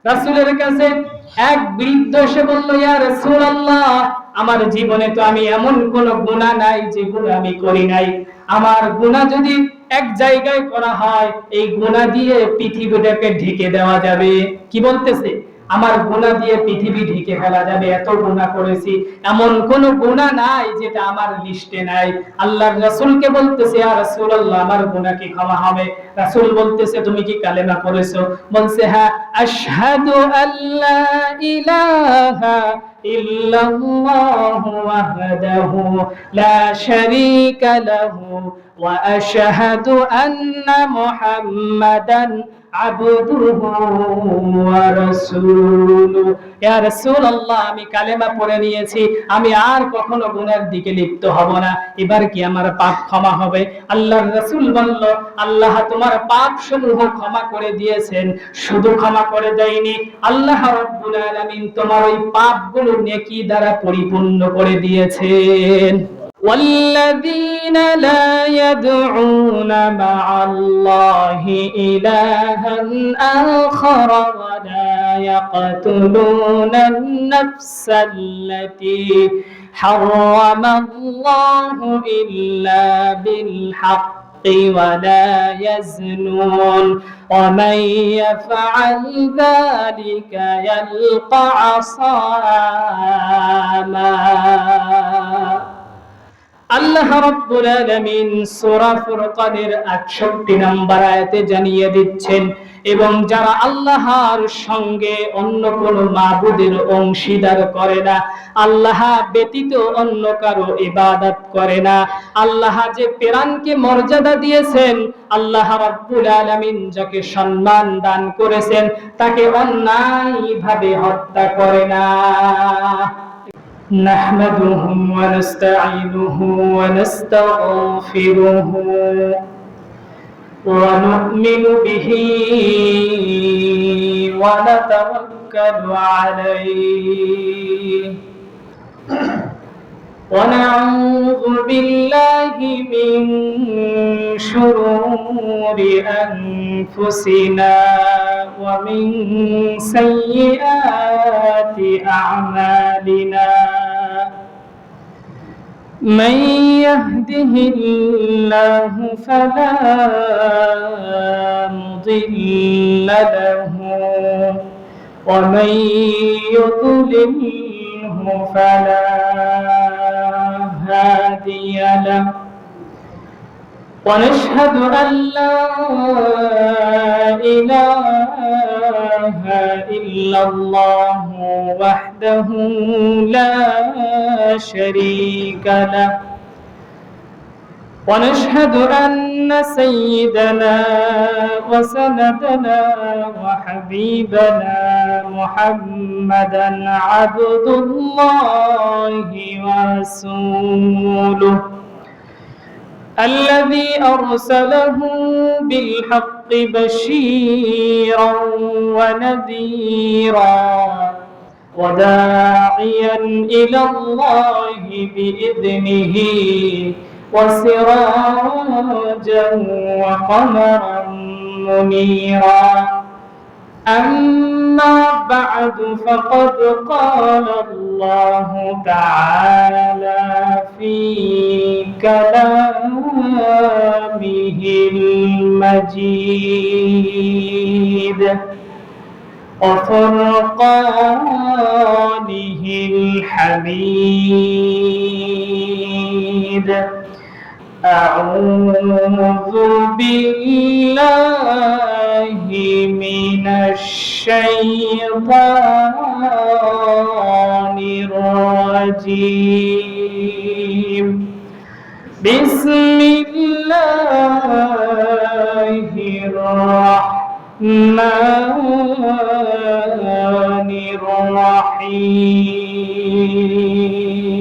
রাসূলের কাছে এক বৃদ্ধ এসে বলল, ইয়া রাসূলুল্লাহ, আমার জীবনে তো আমি এমন কোন গুনাহ নাই যে গুনাহ আমি করি নাই। আমার গুনাহ যদি এক জায়গায় করা হয়, এই গুনাহ দিয়ে পৃথিবীটাকে ঢেকে দেওয়া যাবে। কি বলতেছে? আমার গুনাহ দিয়ে পৃথিবী ঢেকে ফেলা যাবে, এত গুনাহ করেছি, এমন কোন গুনাহ নাই যেটা আমার লিস্টে নাই। আল্লাহর রাসূলকে বলতেছে, ইয়া রাসূলুল্লাহ, আমার গুনাহ কি ক্ষমা হবে? রাসূল বলতেছে, তুমি কি কালেমা পড়েছো? বলছে, হ্যাঁ, আশহাদু আল্লা ইলাহা ইল্লাল্লাহু ওয়াহদাহু লা শারীকা লাহু ওয়া আশহাদু আন্না মুহাম্মাদান আবদুহু ওয়া রাসূলুহু। ইয়া রাসূলুল্লাহ, আমি কালেমা পড়ে নিয়েছি, আমি আর কখনো গুনাহের দিকে লিপ্ত হব না, এবার কি আমার পাপ ক্ষমা হবে? আল্লাহর রাসূল বলল, আল্লাহ তোমার পাপ সমূহ ক্ষমা করে দিয়েছেন, শুধু ক্ষমা করে দেয়নি, আল্লাহ রাব্বুল আলামিন তোমার ওই পাপগুলো নেকি দ্বারা পরিপূর্ণ করে দিয়েছেন। والذين لا يدعون مع الله إلها آخر ولا يقتلون النفس التي حرم الله إلا بالحق ولا يزنون ومن يفعل ذلك يلقى عصاما। আল্লাহ রাব্বুল আলামিন সূরা ফুরকানের 68 নম্বর আয়াতে জানিয়ে দিচ্ছেন, এবং যারা আল্লাহর সঙ্গে অন্য কোন মাবুদের অংশীদার করে না, আল্লাহ ব্যতীত অন্য কারো ইবাদত করে না, আল্লাহ যে প্রাণকে মর্যাদা দিয়েছেন, আল্লাহ রাব্বুল আলামিন যাকে সম্মান দান করেছেন, তাকে অন্যায়ভাবে হত্যা করে না। نحمده ونستعينه ونستغفره ونؤمن به ونتوكل عليه ونعوذ بالله من شرور أنفسنا ومن سيئات أعمالنا، من يهده الله فلا مضل له ومن يضلله فلا هادي له، ونشهد أن لا إله إلا الله وحده لا شريك له، ونشهد أن سيدنا وسندنا وحبيبنا محمدا عبد الله ورسوله الذي أرسله بالحق بشيرا ونذيرا وداعيا إلى الله بإذنه وسراجا وقمرا منيرا. أما بعد، فقد قال الله تعالى في كلامه المجيد وفرقانه الحميد: أعوذ بالله من الشيطان الرجيم. بسم الله الرحمن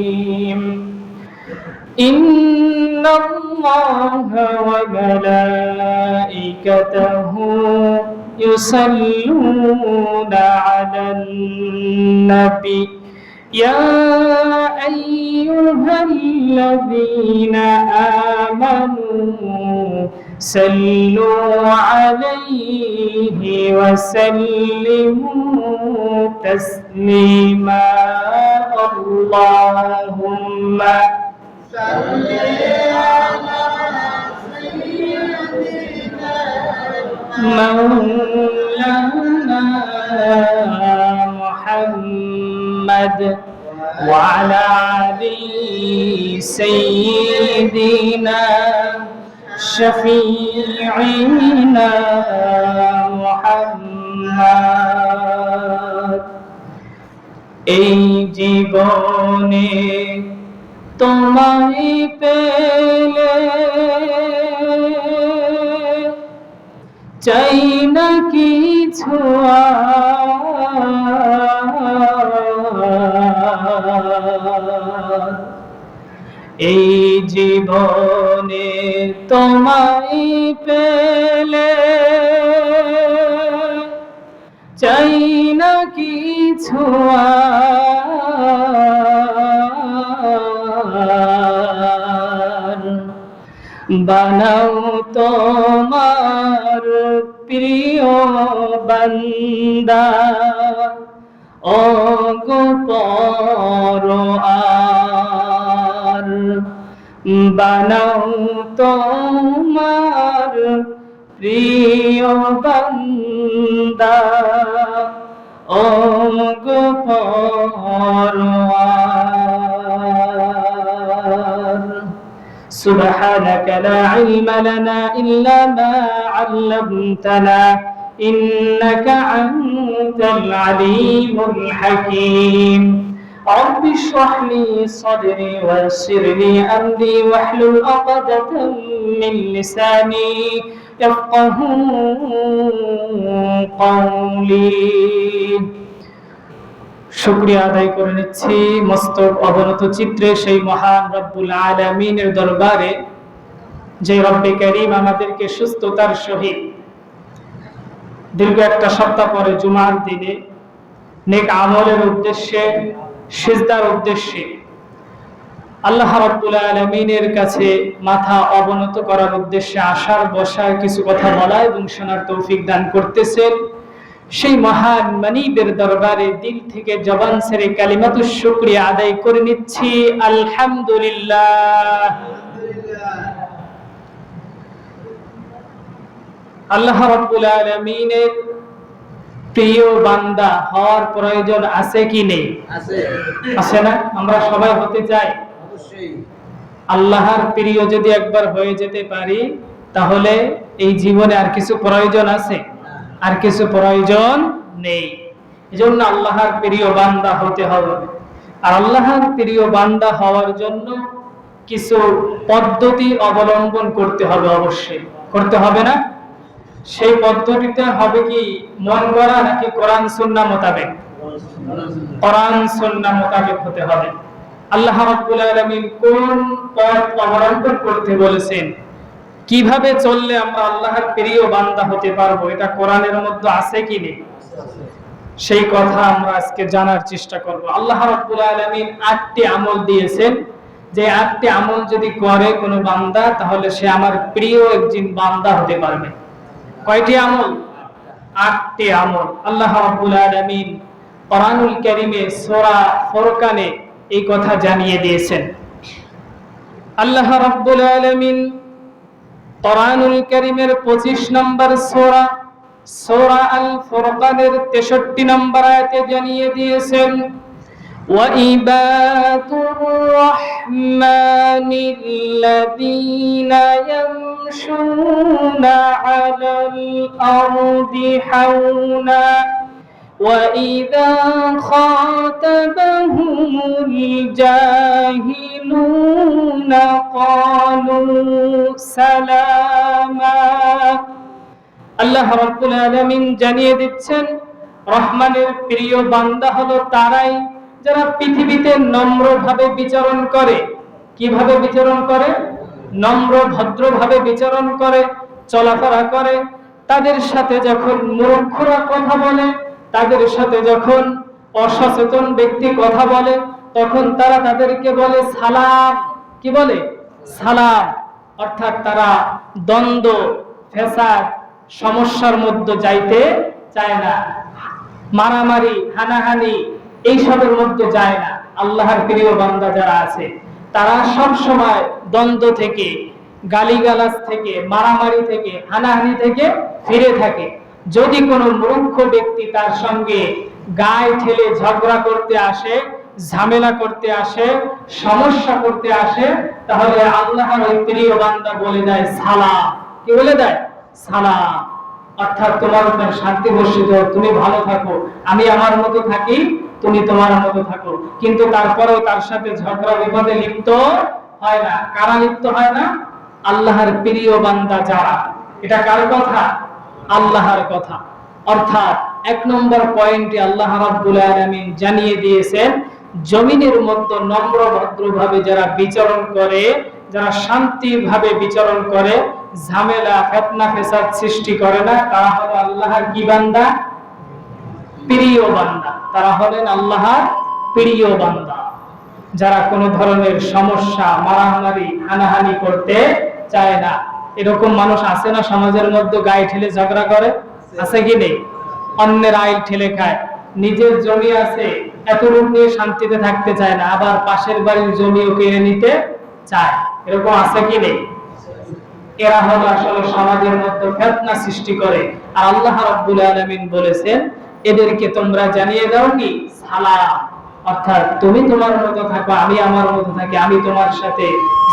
الرحيم. إن الله وملائكته يصلون على النبي يا أيها الذين آمنوا صلوا عليه وسلموا تسليما اللهم صل مولانا محمد وعلى آل سيدنا شفيعنا محمد এই জীবনে তোমায় পেলে চাই না কিছু এই জীবনে তোমায় পেলে চাই না কিছু বানাও তোমার প্রিয় বান্দা ও গো পরোয়ার বানাও তোমার প্রিয় বান্দা ও গো পরোয়ার سبحانك لا علم لنا إلا ما علمتنا إنك أنت العليم الحكيم رب اشرح لي صدري ويسر لي أمري واحلل عقدة من لساني يفقه قولي শুকরিয়া আদায় করে নিচ্ছি মস্তক অবনত চিত্রে সেই মহান রব্বুল আলামিনের দরবারে যে রব্বে কারীম আমাদেরকে সুস্থতার সহিত দীর্ঘ একটা সপ্তাহ পরে জুমার দিনে নেক আমলের উদ্দেশ্যে সিজদার উদ্দেশ্যে আল্লাহ রাব্বুল আলামিনের কাছে মাথা অবনত করার উদ্দেশ্যে আসার বসার কিছু কথা বলা এবং শোনার তৌফিক দান করতেছেন সেই মহান মানিবের দরবারে দিল থেকে জবান ছেড়ে কালিমাতুশ শুকরিয়া আদায় করে নিচ্ছি আলহামদুলিল্লাহ। আল্লাহ রাব্বুল আলামিনের প্রিয় বান্দা হওয়ার প্রয়োজন আছে কি নেই? আছে না? আমরা সবাই হতে চাই। অবশ্যই আল্লাহর প্রিয় যদি একবার হয়ে যেতে পারি তাহলে এই জীবনে আর কিছু প্রয়োজন আছে? আর কিছু প্রয়োজন নেই। এজন্য আল্লাহর প্রিয় বান্দা হতে হবে। আর আল্লাহর প্রিয় বান্দা হওয়ার জন্য কিছু পদ্ধতি অবলম্বন করতে হবে, অবশ্যই করতে হবে না? সেই পদ্ধতিতে হবে কি মন গড়া নাকি কোরআন সুন্নাহ মোতাবেক? কোরআন সুন্নাহ মোতাবেক হতে হবে। আল্লাহ রাব্বুল আলামিন কোন পথ অবলম্বন করতে বলেছেন, কিভাবে চললে আমরা আল্লাহর প্রিয় বান্দা হতে পারবো, এটা কোরআনের মধ্যে আছে কি নেই? সেই কথা আমরা আজকে জানার চেষ্টা করব। আল্লাহ রাব্বুল আলামিন 8টি আমল দিয়েছেন, যে 8টি আমল যদি করে কোনো বান্দা তাহলে সে আমার প্রিয় একজন বান্দা হতে পারবে। কয়টি আমল? 8টি আমল। আল্লাহ রাব্বুল আলামিন কোরআনুল কারীমে সূরা ফুরকানে এই কথা জানিয়ে দিয়েছেন। আল্লাহ রাব্বুল আলামিন কোরআনুল কারীমের 25 নম্বর সূরা সূরা আল ফুরকানের 63 নম্বর আয়াতে জানিয়ে দিয়েছেন ওয়া ইবাদুর রাহমানিল্লাযীনা ইয়ামশুনা আলাল আরদি হাওনা ওয়া ইযা খাতাবাহুমুল জাহিলুনা ক্বালু সালামা। আল্লাহ রাব্বুল আলামিন জানিয়ে দিচ্ছেন রহমানের প্রিয় বান্দা হলো তারাই যারা পৃথিবীতে নম্রভাবে বিচরণ করে। কিভাবে বিচরণ করে? নম্র ভদ্রভাবে বিচরণ করে, চলাফেরা করে। তাদের সাথে যখন মূর্খরা কথা বলে, তাদের সাথে যখন অসচেতন ব্যক্তি কথা বলে, তখন তারা তাদেরকে বলে সালাম। কি বলে? সালাম। অর্থাৎ তারা দ্বন্দ্ব, ফেসাদ, সমস্যার মধ্যে যাইতে চায় না, মারামারি, হানাহানি এইসবের মধ্যে যায় না। আল্লাহর প্রিয় বান্দা যারা আছে তারা সব সময় দ্বন্দ্ব থেকে, গালিগালাজ থেকে, মারামারি থেকে, হানাহানি থেকে ফিরে থাকে। যদি কোনো মূর্খ ব্যক্তি তার সঙ্গে গায়ে ঠেলে ঝগড়া করতে আসে, ঝামেলা করতে আসে, সমস্যা করতে আসে, তাহলে আল্লাহর ওই প্রিয় বান্দা বলে দেয় সালাম। কি বলে দেয়? সালাম। অর্থাৎ তোমার উপর শান্তি বর্ষিত হোক, তুমি ভালো থাকো, আমি আমার মতো থাকি, তুমি তোমার মতো থাকো। কিন্তু তারপরেও তার সাথে ঝগড়া বিবাদে লিপ্ত হয় না। কারা লিপ্ত হয় না? আল্লাহর প্রিয় বান্দা যারা। এটা কার কথা? আল্লাহর কথা। অর্থাৎ 1 নম্বর পয়েন্টে আল্লাহ রাব্বুল আলামিন জানিয়ে দিয়েছেন, জমিনের মধ্যে নম্র ভদ্রভাবে যারা বিচরণ করে, যারা শান্তিভাবে বিচরণ করে, ঝামেলা, ফিতনা, ফেসাদ সৃষ্টি করে না, তারা হলো আল্লাহর কি বান্দা? প্রিয় বান্দা। তারা হলেন আল্লাহর প্রিয় বান্দা, যারা কোনো ধরনের সমস্যা, মারামারি, হানাহানি করতে চায় না। এরকম মানুষ আছে না সমাজের মধ্যে? গায়ে ঠেলে ঝগড়া করে, আছে কি নেই? অন্যের আইল ঠেলে খায়, নিজের জমি আছে এতটুকু নিয়ে শান্তিতে থাকতে চায় না, আবার পাশের বাড়ির জমিও কেড়ে নিতে চায়। এরকম আছে কি নেই? এরা হলো আসলে সমাজের মধ্যে ফিতনা সৃষ্টি করে। আর আল্লাহ রাব্বুল আলামিন বলেছেন, এদেরকে তোমরা জানিয়ে দাও কি? সালাম। অর্থাৎ তুমি তোমার মতো থাকো, আমি আমার মতো থাকি, আমি তোমার সাথে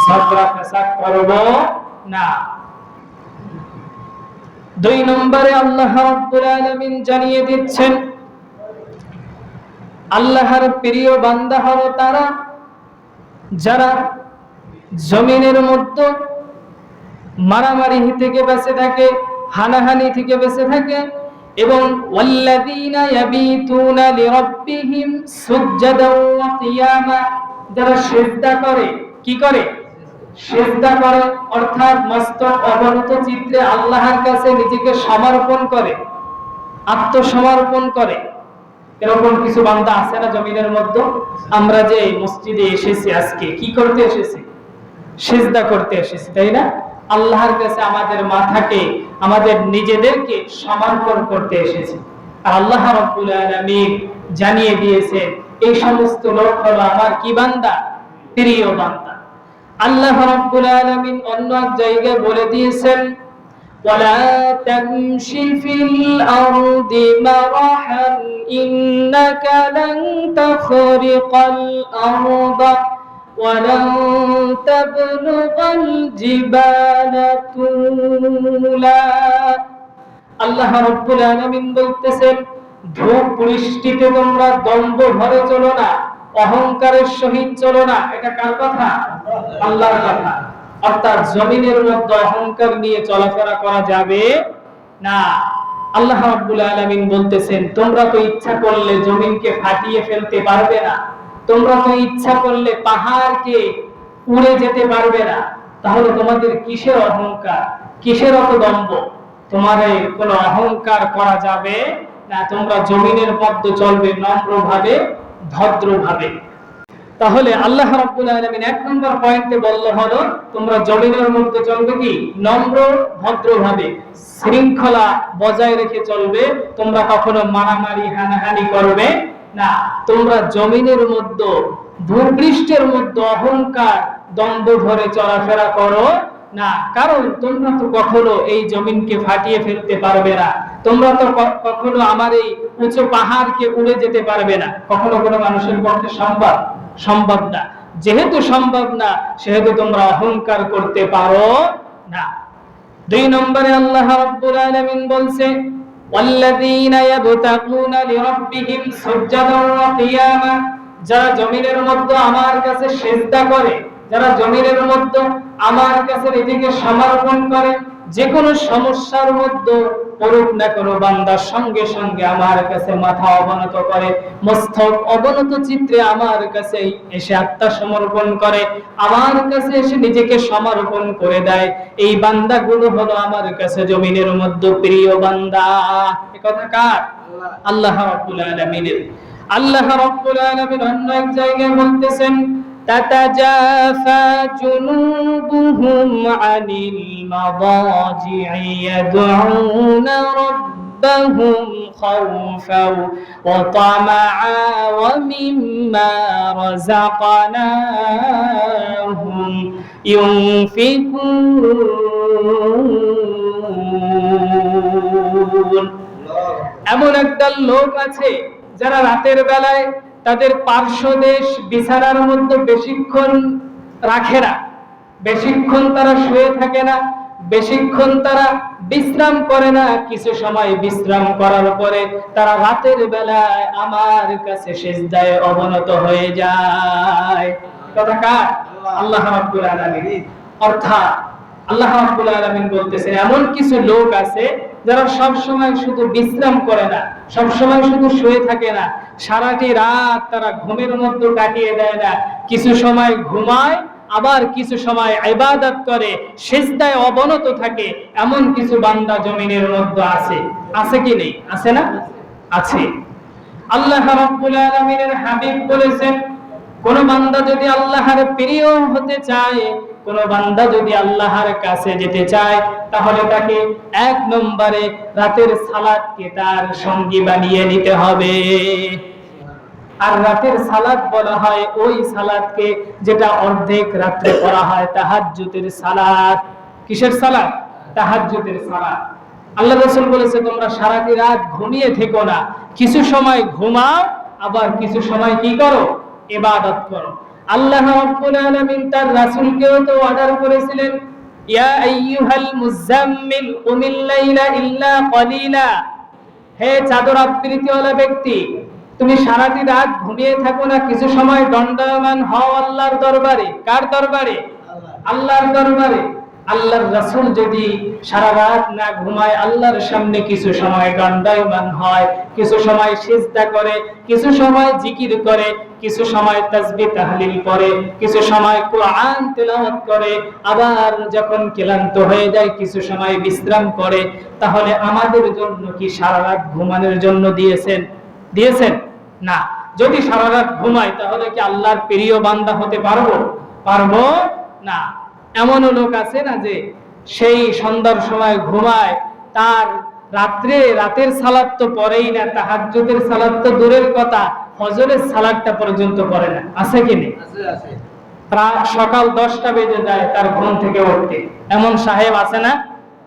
ঝগড়া ফেসাদ করব না। 2 নম্বরে আল্লাহ রাব্বুল আলামিন জানিয়ে দিচ্ছেন, আল্লাহর প্রিয় বান্দা হলো তারা যারা জমিনের মধ্যে মারামারি থেকে বেঁচে থাকে, হানাহানি থেকে বেঁচে থাকে, এবং ওয়াল্লাযীনা ইয়াবিতুনা লিরাব্বিহিম সুজদাও ওয়া কিয়ামা, যারা সিজদা করে। কি করে? সিজদা করে, অর্থাৎ মস্তক অবনত চিত্তে আল্লাহর কাছে নিজেকে সমর্পণ করে, আত্মসমর্পণ করে। এরকম কিছু বান্দা আছে না জমিনের মধ্যে? আমরা যে মসজিদে এসেছি আজকে, কি করতে এসেছি? সিজদা করতে এসেছি, তাই না? আল্লাহর কাছে আমাদের মাথাকে, আমাদের নিজেদেরকে সমর্পণ করতে এসেছি। আর আল্লাহ রাব্বুল আলামিন জানিয়ে দিয়েছেন, এই সমস্ত লোক হলো আমার কি বান্দা? প্রিয় বান্দা। আল্লাহ রাব্বুল আলামিন অন্য এক জায়গায় বলে দিয়েছেন, ওয়ালা তামশি ফিল আরদি মারহান ইন্নাকা লান তাখরিকাল আরদা ওয়ালান তাবলুগাল জিবালা তুলা। আল্লাহ রাব্বুল আলামিন বলতেছেন, ভূপৃষ্ঠে তোমরা দম্ভ ভরে চলো না, অহংকারের সহিত চলো না। এটা কার কথা? আল্লাহর কথা। অর্থাৎ জমিনের মধ্যে অহংকার নিয়ে চলাফেরা করা যাবে না। আল্লাহ রাব্বুল আলামিন বলতেছেন, তোমরা তো ইচ্ছা করলে জমিনকে ফাটিয়ে ফেলতে পারবে না, তোমরা তো ইচ্ছা করলে পাহাড়কে উড়ে যেতে পারবে না, তাহলে তোমাদের কিসের অহংকার, কিসের অত দম্ভ? তোমাদের কোনো অহংকার করা যাবে না। তোমরা জমিনের মধ্যে চলবে নম্রভাবে, ভদ্রভাবে। তাহলে আল্লাহ রাব্বুল আলামিন 1 নম্বর পয়েন্টে বললো হলো, তোমরা জমিনের মধ্যে চলবে কি? নম্র, ভদ্রভাবে, শৃঙ্খলা বজায় রেখে চলবে। তোমরা কখনো মারামারি, হানাহানি করবে না। তোমরা জমিনের মধ্যে, ভূপৃষ্ঠের মধ্যে অহংকার, দ্বন্দ্ব ধরে চলাফেরা করো না। কারণ তোমরা তো কখনো এই জমিনকে ফাটিয়ে ফেলতে পারবে না, তোমরা তো কখনো আমার এই উঁচু পাহাড়কে উড়ে যেতে পারবে না। কখনো কোনো মানুষের পক্ষে সম্ভব না। যেহেতু সম্ভব না, সেহেতু তোমরা অহংকার করতে পারো না। 2 নম্বরে আল্লাহ রাব্বুল আলামিন বলছে, ওয়াল্লাযীনা ইয়াবতাগুনা লিরাব্বিহিম সুজদাও ওয়া কিয়ামা, যারা জমিনের মধ্যে আমার কাছে সিজদা করে, যারা জমিনের মধ্যে আমার কাছে নিজেকে সমর্পণ করে, যে কোনো সমস্যার মধ্যে পড়ুক না কোনো বান্দার, সঙ্গে সঙ্গে আমার কাছে মাথা অবনত করে, মস্তক অবনত চিত্রে আমার কাছে এসে আত্মসমর্পণ করে, আমার কাছে এসে নিজেকে সমর্পণ করে দেয়, এই বান্দাগুলো হলো আমার কাছে জমিনের মধ্যে প্রিয় বান্দা। এই কথা কার? আল্লাহ রাব্বুল আলামিনের। আল্লাহ রাব্বুল আলামিন অন্য এক জায়গায় বলতেছেন, تتجافى جنوبهم عن المضاجع يدعون ربهم خوفا وطمعا ومما رزقناهم ينفقون এমন একদল লোক আছে যারা রাতের বেলায় তাদের পার্শ্বদেশ বিছানার মধ্যে বেশিক্ষণ রাখে না, বেশিক্ষণ তারা শুয়ে থাকে না, বেশিক্ষণ তারা বিশ্রাম করে না। কিছু সময় বিশ্রাম করার পরে তারা রাতের বেলায় আমার কাছে সিজদায় অবনত হয়ে যায়। কথা কার? আল্লাহ রাব্বুল আলামিন। অর্থাৎ আল্লাহ রাব্বুল আলামিন বলতেছেন এমন কিছু লোক আছে যারা সব সময় শুধু বিশ্রাম করে না, সব সময় শুধু শুয়ে থাকে না, সারাটি রাত তারা ঘুমের মধ্যে কাটিয়ে দেয় না। কিছু সময় ঘুমায়, আবার কিছু সময় ইবাদত করে, সিজদায় অবনত থাকে। এমন কিছু বান্দা জমিনের মধ্যে আছে, আছে কি নেই? আছে না? আছে। আল্লাহ রাব্বুল আলামিনের হাবিব বলেছেন কোন বান্দা যদি আল্লাহর প্রিয় হতে চায়, কোন বান্দা যদি আল্লাহর কাছে যেতে চায়, তাহলে তাকে এক নম্বরে রাতের সালাতকে তার সঙ্গী বানিয়ে নিতে হবে। আর রাতের সালাত বলা হয় ওই সালাতকে যেটা অর্ধেক রাত্রে পড়া হয়, তাহাজ্জুদের সালাত। কিসের সালাত? তাহাজ্জুদের সালাত। আল্লাহ রাসূল বলেছে তোমরা সারাটি রাত ঘুমিয়ে থেকো না, কিছু সময় ঘুমাও, আবার কিছু সময় কি করো? ইবাদত করো। আল্লাহ রাব্বুল আলামিন তার রাসূলকেও তো অর্ডার করেছিলেন, ইয়া আইয়ুহাল মুযাম্মিল কুমিল লাইলা ইল্লা কলিলা, হে চাদর আবৃতওয়ালা ব্যক্তি, তুমি সারাটি রাত ঘুমিয়ে থাকো না, কিছু সময় দণ্ডায়মান হও আল্লাহর দরবারে। কার দরবারে? আল্লাহর দরবারে। আল্লাহর রাসূল যদি সারা রাত না ঘুমায়, আল্লাহর সামনে কিছু সময় দণ্ডায়মান হয়, কিছু সময় সিজদা করে, কিছু সময় জিকির করে, কিছু সময় তাসবিহ তাহলিল করে, কিছু সময় কোরআন তেলাওয়াত করে, আবার যখন ক্লান্ত হয়ে যায় কিছু সময় বিশ্রাম করে, তাহলে আমাদের জন্য কি সারা রাত ঘুমানোর জন্য দিয়েছেন? দিয়েছেন না। যদি সারা রাত ঘুমাই তাহলে কি আল্লাহর প্রিয় বান্দা হতে পারবো? পারবো না। এমন লোক আছে না যে সেই সন্ধ্যার সময় ঘুমায়, তার রাতের সালাত তো পড়েই না, তাহাজ্জুদের সালাত তো দূরের কথা, ফজরের সালাতটা পর্যন্ত পড়ে না। আছে কি নেই? আছে। প্রায় সকাল 10টা বেজে যায় তার ঘুম থেকে উঠতে। এমন সাহেব আছে না?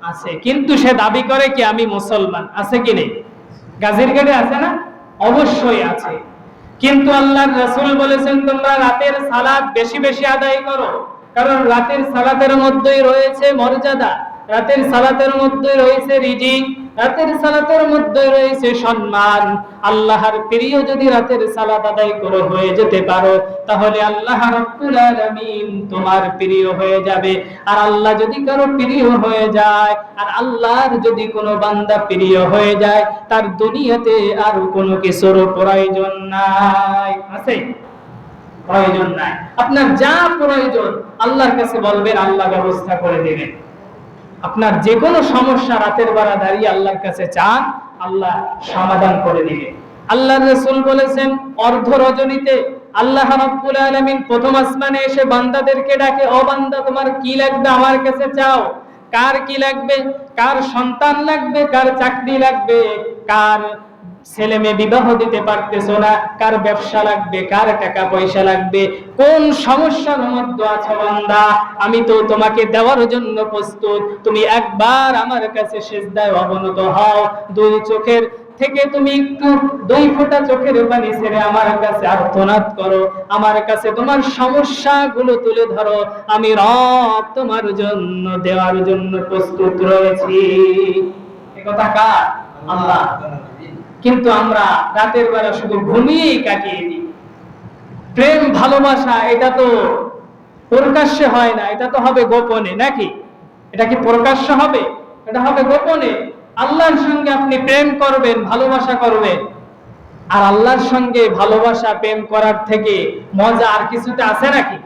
আছে। কিন্তু সে দাবি করে কি আমি মুসলমান। আছে কি নেই? গাজীরগঞ্জে আছে না? অবশ্যই আছে। কিন্তু আল্লাহর রাসূল বলেছেন তোমরা রাতের সালাত বেশি বেশি আদায় করো, কারণ রাতের সালাতের মধ্যেই রয়েছে মর্যাদা, রাতের সালাতের মধ্যে রয়েছে রিজিক, রাতের সালাতের মধ্যে রয়েছে সম্মান। আল্লাহর প্রিয় যদি রাতের সালাত আদায় করে হয়ে যেতে পারো, তাহলে আল্লাহ রাব্বুল আলামিন তোমার প্রিয় হয়ে যাবে। আর আল্লাহ যদি কারো প্রিয় হয়ে যায়, আর আল্লাহর যদি কোনো বান্দা প্রিয় হয়ে যায়, তার দুনিয়াতে আর কোনো কিছুর প্রয়োজন নাই। আছে? প্রয়োজন নাই। আপনার যা প্রয়োজন আল্লাহর কাছে বলবেন, আল্লাহ ব্যবস্থা করে দেবেন। আপনার যে কোনো সমস্যা রাতের বেলা দাঁড়িয়ে আল্লাহর কাছে চান, আল্লাহ সমাধান করে দিবেন। আল্লাহর রাসূল বলেছেন অর্ধ রজনীতে আল্লাহ রাব্বুল আলামিন প্রথম আসমানে এসে বান্দাদেরকে ডাকে, ও বান্দা তোমার কি লাগবে আমার কাছে চাও। কার কি লাগবে? কার সন্তান লাগবে, কার চাকরি লাগবে, কার ছেলে মেয়ে বিবাহ দিতে পারতেছো না, কার ব্যবসা লাগবে, কার টাকা পয়সা লাগবে, কোন সমস্যার মধ্যে আছো বান্দা, আমি তো তোমাকে দেওয়ার জন্য প্রস্তুত। তুমি একবার আমার কাছে সিজদায় অবনত হও, দুই চোখের থেকে তুমি একটু 2 ফোঁটা চোখের পানি ছেড়ে আমার কাছে আর্তনাদ করো, আমার কাছে তোমার সমস্যাগুলো তুলে ধরো, আমি রব তোমার জন্য দেওয়ার জন্য প্রস্তুত রয়েছি। এই কথা কার? আল্লাহ। কিন্তু আমরা রাতের বেলা শুধু ঘুমিয়েই কাটিয়ে দিই। প্রেম ভালোবাসা এটা তো প্রকাশ্যে হয় না, এটা তো হবে গোপনে, নাকি? এটা কি প্রকাশ্য হবে? এটা হবে গোপনে। আল্লাহর সঙ্গে আপনি প্রেম করবেন, ভালোবাসা করবেন, আর আল্লাহর সঙ্গে ভালোবাসা প্রেম করার থেকে মজা আর কিছুতে আছে নাকি?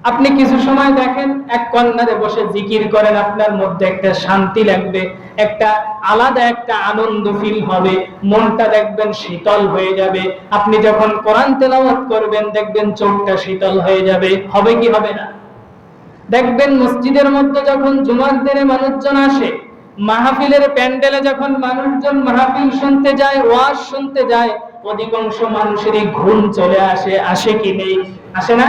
আপনি কিছু সময় দেখেন এক কর্নারে বসে জিকির করেন, আপনার মধ্যে একটা শান্তি লাগবে, একটা আলাদা একটা আনন্দ ফিল হবে, মনটা দেখবেন শীতল হয়ে যাবে। আপনি যখন কোরআন তেলাওয়াত করবেন দেখবেন চোখটা শীতল হয়ে যাবে। হবে কি হবে না? দেখবেন মসজিদের মধ্যে যখন জুমার দিনে মানুষজন আসে, মাহফিলের প্যান্ডেলে যখন মানুষজন মাহফিল শুনতে যায়, ওয়াজ শুনতে যায়, অধিকাংশ মানুষেরই ঘুম চলে আসে। আসে কি নেই? আসে না?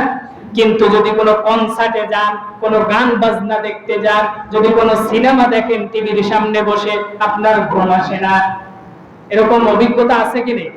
কিন্তু যদি কোনো কনসার্টে যান, কোনো গান বাজনা দেখতে যান, যদি কোনো সিনেমা দেখেন টিভির সামনে বসে, আপনার ঘুম আসে না। এরকম অভিজ্ঞতা আছে কি নেই?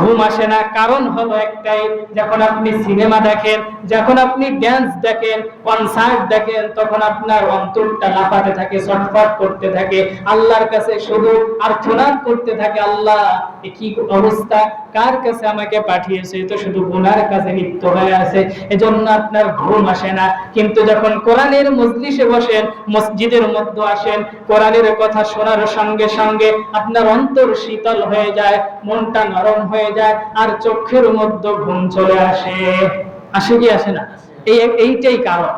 ঘুম আসে না। কারণ হলো একটাই, যখন আপনি সিনেমা দেখেন, যখন আপনি ড্যান্স দেখেন, কনসার্ট দেখেন, তখন আপনার অন্তরটা লাফাতে থাকে, ছটফট করতে থাকে, আল্লাহর কাছে শুধু আর্তনাদ করতে থাকে, আল্লাহ এ কি অবস্থা, কার কাছে আমাকে পাঠিয়েছে, তো শুধু গুনার কাছে লিপ্ত হয়ে আছে, এজন্য আপনার ঘুম আসে না। কিন্তু যখন কোরআনের মজলিসে বসেন, মসজিদের মধ্যে আসেন, কোরআনের কথা শোনার সঙ্গে সঙ্গে আপনার অন্তর শীতল হয়ে যায়, মনটা নরম হয়ে যায়, আর চোখের মধ্যে ঘুম চলে আসে। আসে কি আসে না? এইটাই কারণ।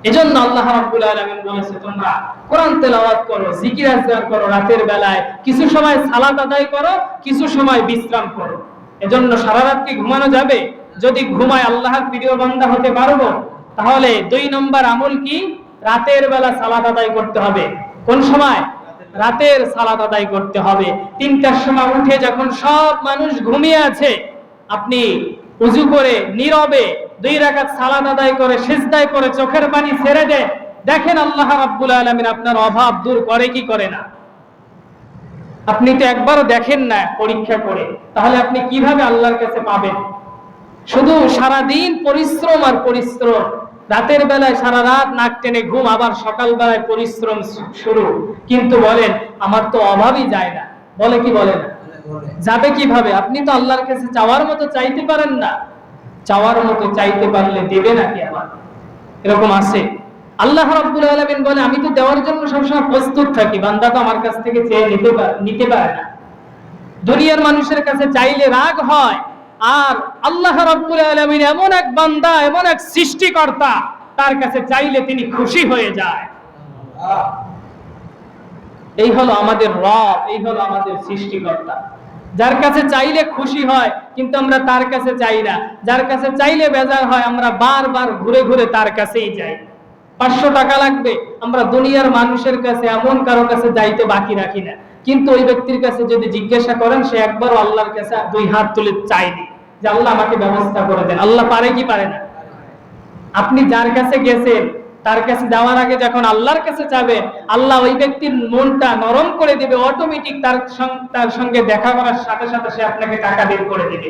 এজন্য আল্লাহ রাব্বুল আলামিন বলেছে, তোমরা কোরআন তেলাওয়াত করো, জিকির আজকার করো, রাতের বেলায় কিছু সময় সালাত আদায় করো, কিছু সময় বিশ্রাম করো। এজন্য সারা রাত কি ঘুমানো যাবে? যদি ঘুমায় আল্লাহর প্রিয় বান্দা হতে পারবো? তাহলে 2 নম্বর আমল কি? রাতের বেলা সালাত আদায় করতে হবে। কোন সময়? রাতের সালাত আদায় করতে হবে। 3টার সময় উঠে যখন সব মানুষ ঘুমিয়ে আছে, আপনি ওযু করে নীরবে 2 রাকাত সালাত আদায় করে সিজদায় করে চোখের পানি ছেড়ে দেন, দেখেন আল্লাহ রাব্বুল আলামিন আপনার অভাব দূর করে কি করে না। আপনি তো একবারও দেখেন না পরীক্ষা করে, তাহলে আপনি কিভাবে আল্লাহর কাছে পাবেন? শুধু সারা দিন পরিশ্রম আর পরিশ্রম, রাতের বেলায় সারা রাত নাক টেনে ঘুম, আবার সকাল বেলায় পরিশ্রম শুরু, কিন্তু বলেন আমার তো অভাবই যায় না। বলে কি বলে না? যাবে কিভাবে? আপনি তো আল্লাহর কাছে চাওয়ার মতো চাইতে পারেন না। চাওয়ার মতো চাইতে পারলে দেবে নাকি আবার? এরকম আছে? আল্লাহ রাব্বুল আলামিন বলে, আমি তো দেওয়ার জন্য সবসময় প্রস্তুত থাকি, বান্দা তো আমার কাছ থেকে চেয়ে নিতে পারে না। দুনিয়ার মানুষের কাছে চাইলে রাগ হয়, আর আল্লাহ রাব্বুল আলামিন এমন এক বান্দা, এমন এক সৃষ্টিকর্তা, তার কাছে চাইলে তিনি খুশি হয়ে যায়। এই হলো আমাদের রব, এই হলো আমাদের সৃষ্টিকর্তা, যার কাছে চাইলে খুশি হয়, কিন্তু আমরা তার কাছে চাই না। যার কাছে চাইলে বেজার হয়, আমরা বারবার ঘুরে ঘুরে তার কাছেই যাই। 500 টাকা লাগবে, আমরা দুনিয়ার মানুষের কাছে এমন কারো কাছে যাইতে বাকি রাখি না, কিন্তু ওই ব্যক্তির কাছে যদি জিজ্ঞাসা করেন, সে একবারও আল্লাহর কাছে 2 হাত তুলে চায়নি যে আল্লাহ আমাকে ব্যবস্থা করে দেন। আল্লাহ পারে কি পারে না? আপনি যার কাছে গেছেন, তার কাছে যাওয়ার আগে যখন আল্লাহর কাছে যাবেন, আল্লাহ ওই ব্যক্তির মনটা নরম করে দিবে, অটোমেটিক তার সঙ্গে দেখা করার সাথে সাথে সে আপনাকে টাকা বের করে দিবে।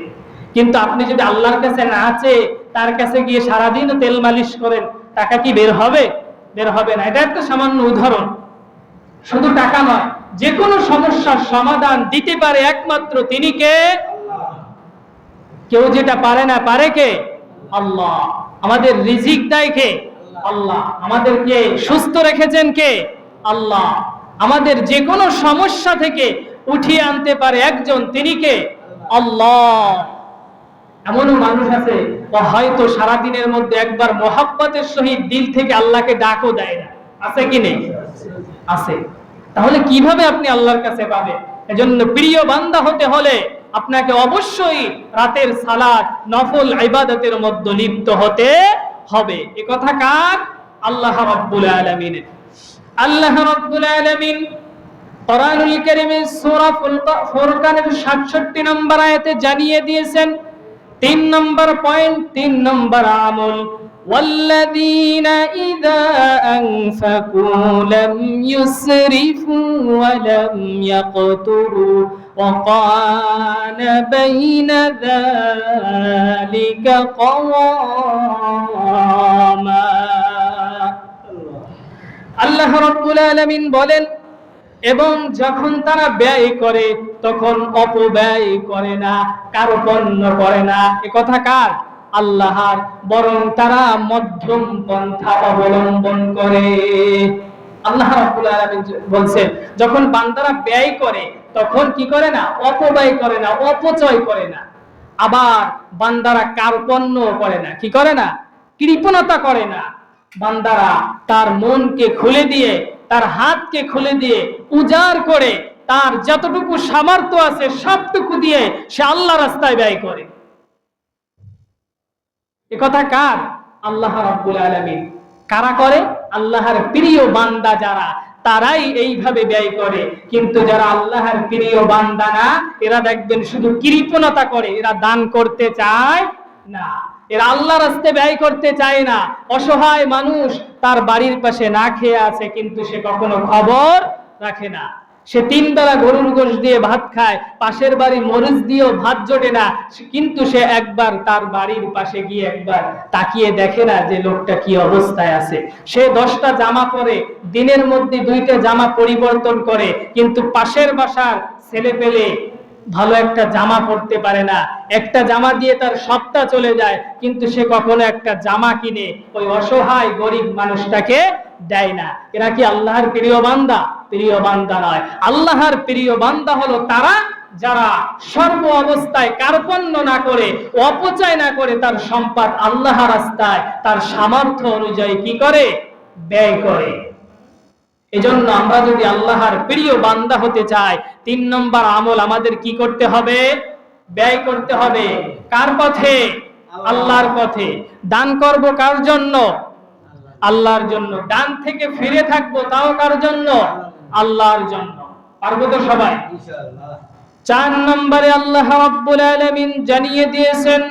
কিন্তু আপনি যদি আল্লাহর কাছে না চেয়ে তার কাছে গিয়ে সারাদিন তেল মালিশ করেন, টাকা কি বের হবে? বের হবে না। এটা একটা সামান্য উদাহরণ। শুধু টাকা নয়, যে কোনো সমস্যার সমাধান দিতে পারে একমাত্র তিনি কে? কেউ যেটা পারে না, পারে কে? আল্লাহ। আমাদের রিজিক দেয় কে? আল্লাহ। আমাদেরকে সুস্থ রেখেছেন কে? আল্লাহ। আমাদের যে কোনো সমস্যা থেকে উঠিয়ে আনতে পারে একজন, তিনি কে? আল্লাহ। এমনও মানুষ আছে হয়তো সারাদিনের মধ্যে একবার মহাব্বতের সহিত দিল থেকে আল্লাহকে ডাকও দেয় না। আছে কি নেই? আছে। তাহলে কিভাবে আপনি আল্লাহর কাছে পাবেন? এজন্য প্রিয় বান্দা হতে হলে আপনাকে অবশ্যই রাতের সালাত, নফল ইবাদতের মধ্যে লিপ্ত হতে হবে। এ কথা কার? আল্লাহ রাব্বুল আলামিনের। আল্লাহ রাব্বুল আলামিন কোরআনুল কারীমের সূরা ফুরকানের 67 নম্বর আয়াতে জানিয়ে দিয়েছেন, 3 নম্বর পয়েন্ট, 3 নম্বর আমল, والذين إذا أنفقوا لم يسرفوا ولم يقتروا وكان بين ذلك قواما। আল্লাহ রাব্বুল আলামিন বলেন, এবং যখন তারা ব্যয় করে তখন অপব্যয় করে না, কার্পণ্য করে না। এ কথা কার? আল্লাহর। বরং তারা মধ্যম পন্থা অবলম্বন করে। আল্লাহ রাব্বুল আলামিন বলছেন, যখন বান্দারা ব্যয় করে তখন কি করে না? অপব্যয় করে না, অপচয় করে না। আবার বান্দারা কার্পণ্য করে না। কি করে না? কৃপণতা করে না। বান্দারা তার মনকে খুলে দিয়ে, তার হাতকে খুলে দিয়ে, উজাড় করে তার যতটুকু সামর্থ্য আছে সবটুকু দিয়ে সে আল্লাহ রাস্তায় ব্যয় করে। এ কথা কার? আল্লাহ রাব্বুল আলামিন। কারা করে? আল্লাহর প্রিয় বান্দা যারা, তারাই এইভাবে ব্যয় করে। কিন্তু যারা আল্লাহর প্রিয় বান্দা না, এরা দেখবেন শুধু কৃপণতা করে, এরা দান করতে চায় না, এরা আল্লাহ রাস্তায় ব্যয় করতে চায় না। অসহায় মানুষ তার বাড়ির পাশে না খেয়ে আছে, কিন্তু সে কখনো খবর রাখে না। সে 3 বেলা গরুর গোশত দিয়ে ভাত খায়, পাশের বাড়ি মরিচ দিয়েও ভাত জোটে না, কিন্তু সে একবার তার বাড়ির পাশে গিয়ে একবার তাকিয়ে দেখে না যে লোকটা কি অবস্থায় আছে। সে 10টা জামা পরে, দিনের মধ্যে 2টা জামা পরিবর্তন করে, কিন্তু পাশের বাসার ছেলে পেলে ভালো একটা জামা পরতে পারে না, একটা জামা দিয়ে তার সপ্তাহ চলে যায়, কিন্তু সে কখনো একটা জামা কিনে ওই অসহায় গরিব মানুষটাকে দেয় না। এরা কি আল্লাহর প্রিয় বান্দা? প্রিয় বান্দা নয়। আল্লাহর প্রিয় বান্দা হলো তারা যারা সর্ব অবস্থায় কার্পণ্য না করে, অপচয় না করে তার সম্পদ আল্লাহর রাস্তায় তার সামর্থ্য অনুযায়ী কি করে? ব্যয় করে। এজন্য আমরা যদি আল্লাহর প্রিয় বান্দা হতে চাই, 3 নম্বর আমল আমাদের কি করতে হবে? ব্যয় করতে হবে। কার পথে? আল্লাহর পথে। দান করব কার জন্য? আল্লাহর জন্য। দান থেকে ফিরে থাকবো তাও কার জন্য? আল্লাহর জন্য। পারবো তো সবাই? ইনশাআল্লাহ। 4 নম্বরে আল্লাহ রাব্বুল আলামিন জানিয়ে দিয়েছেন,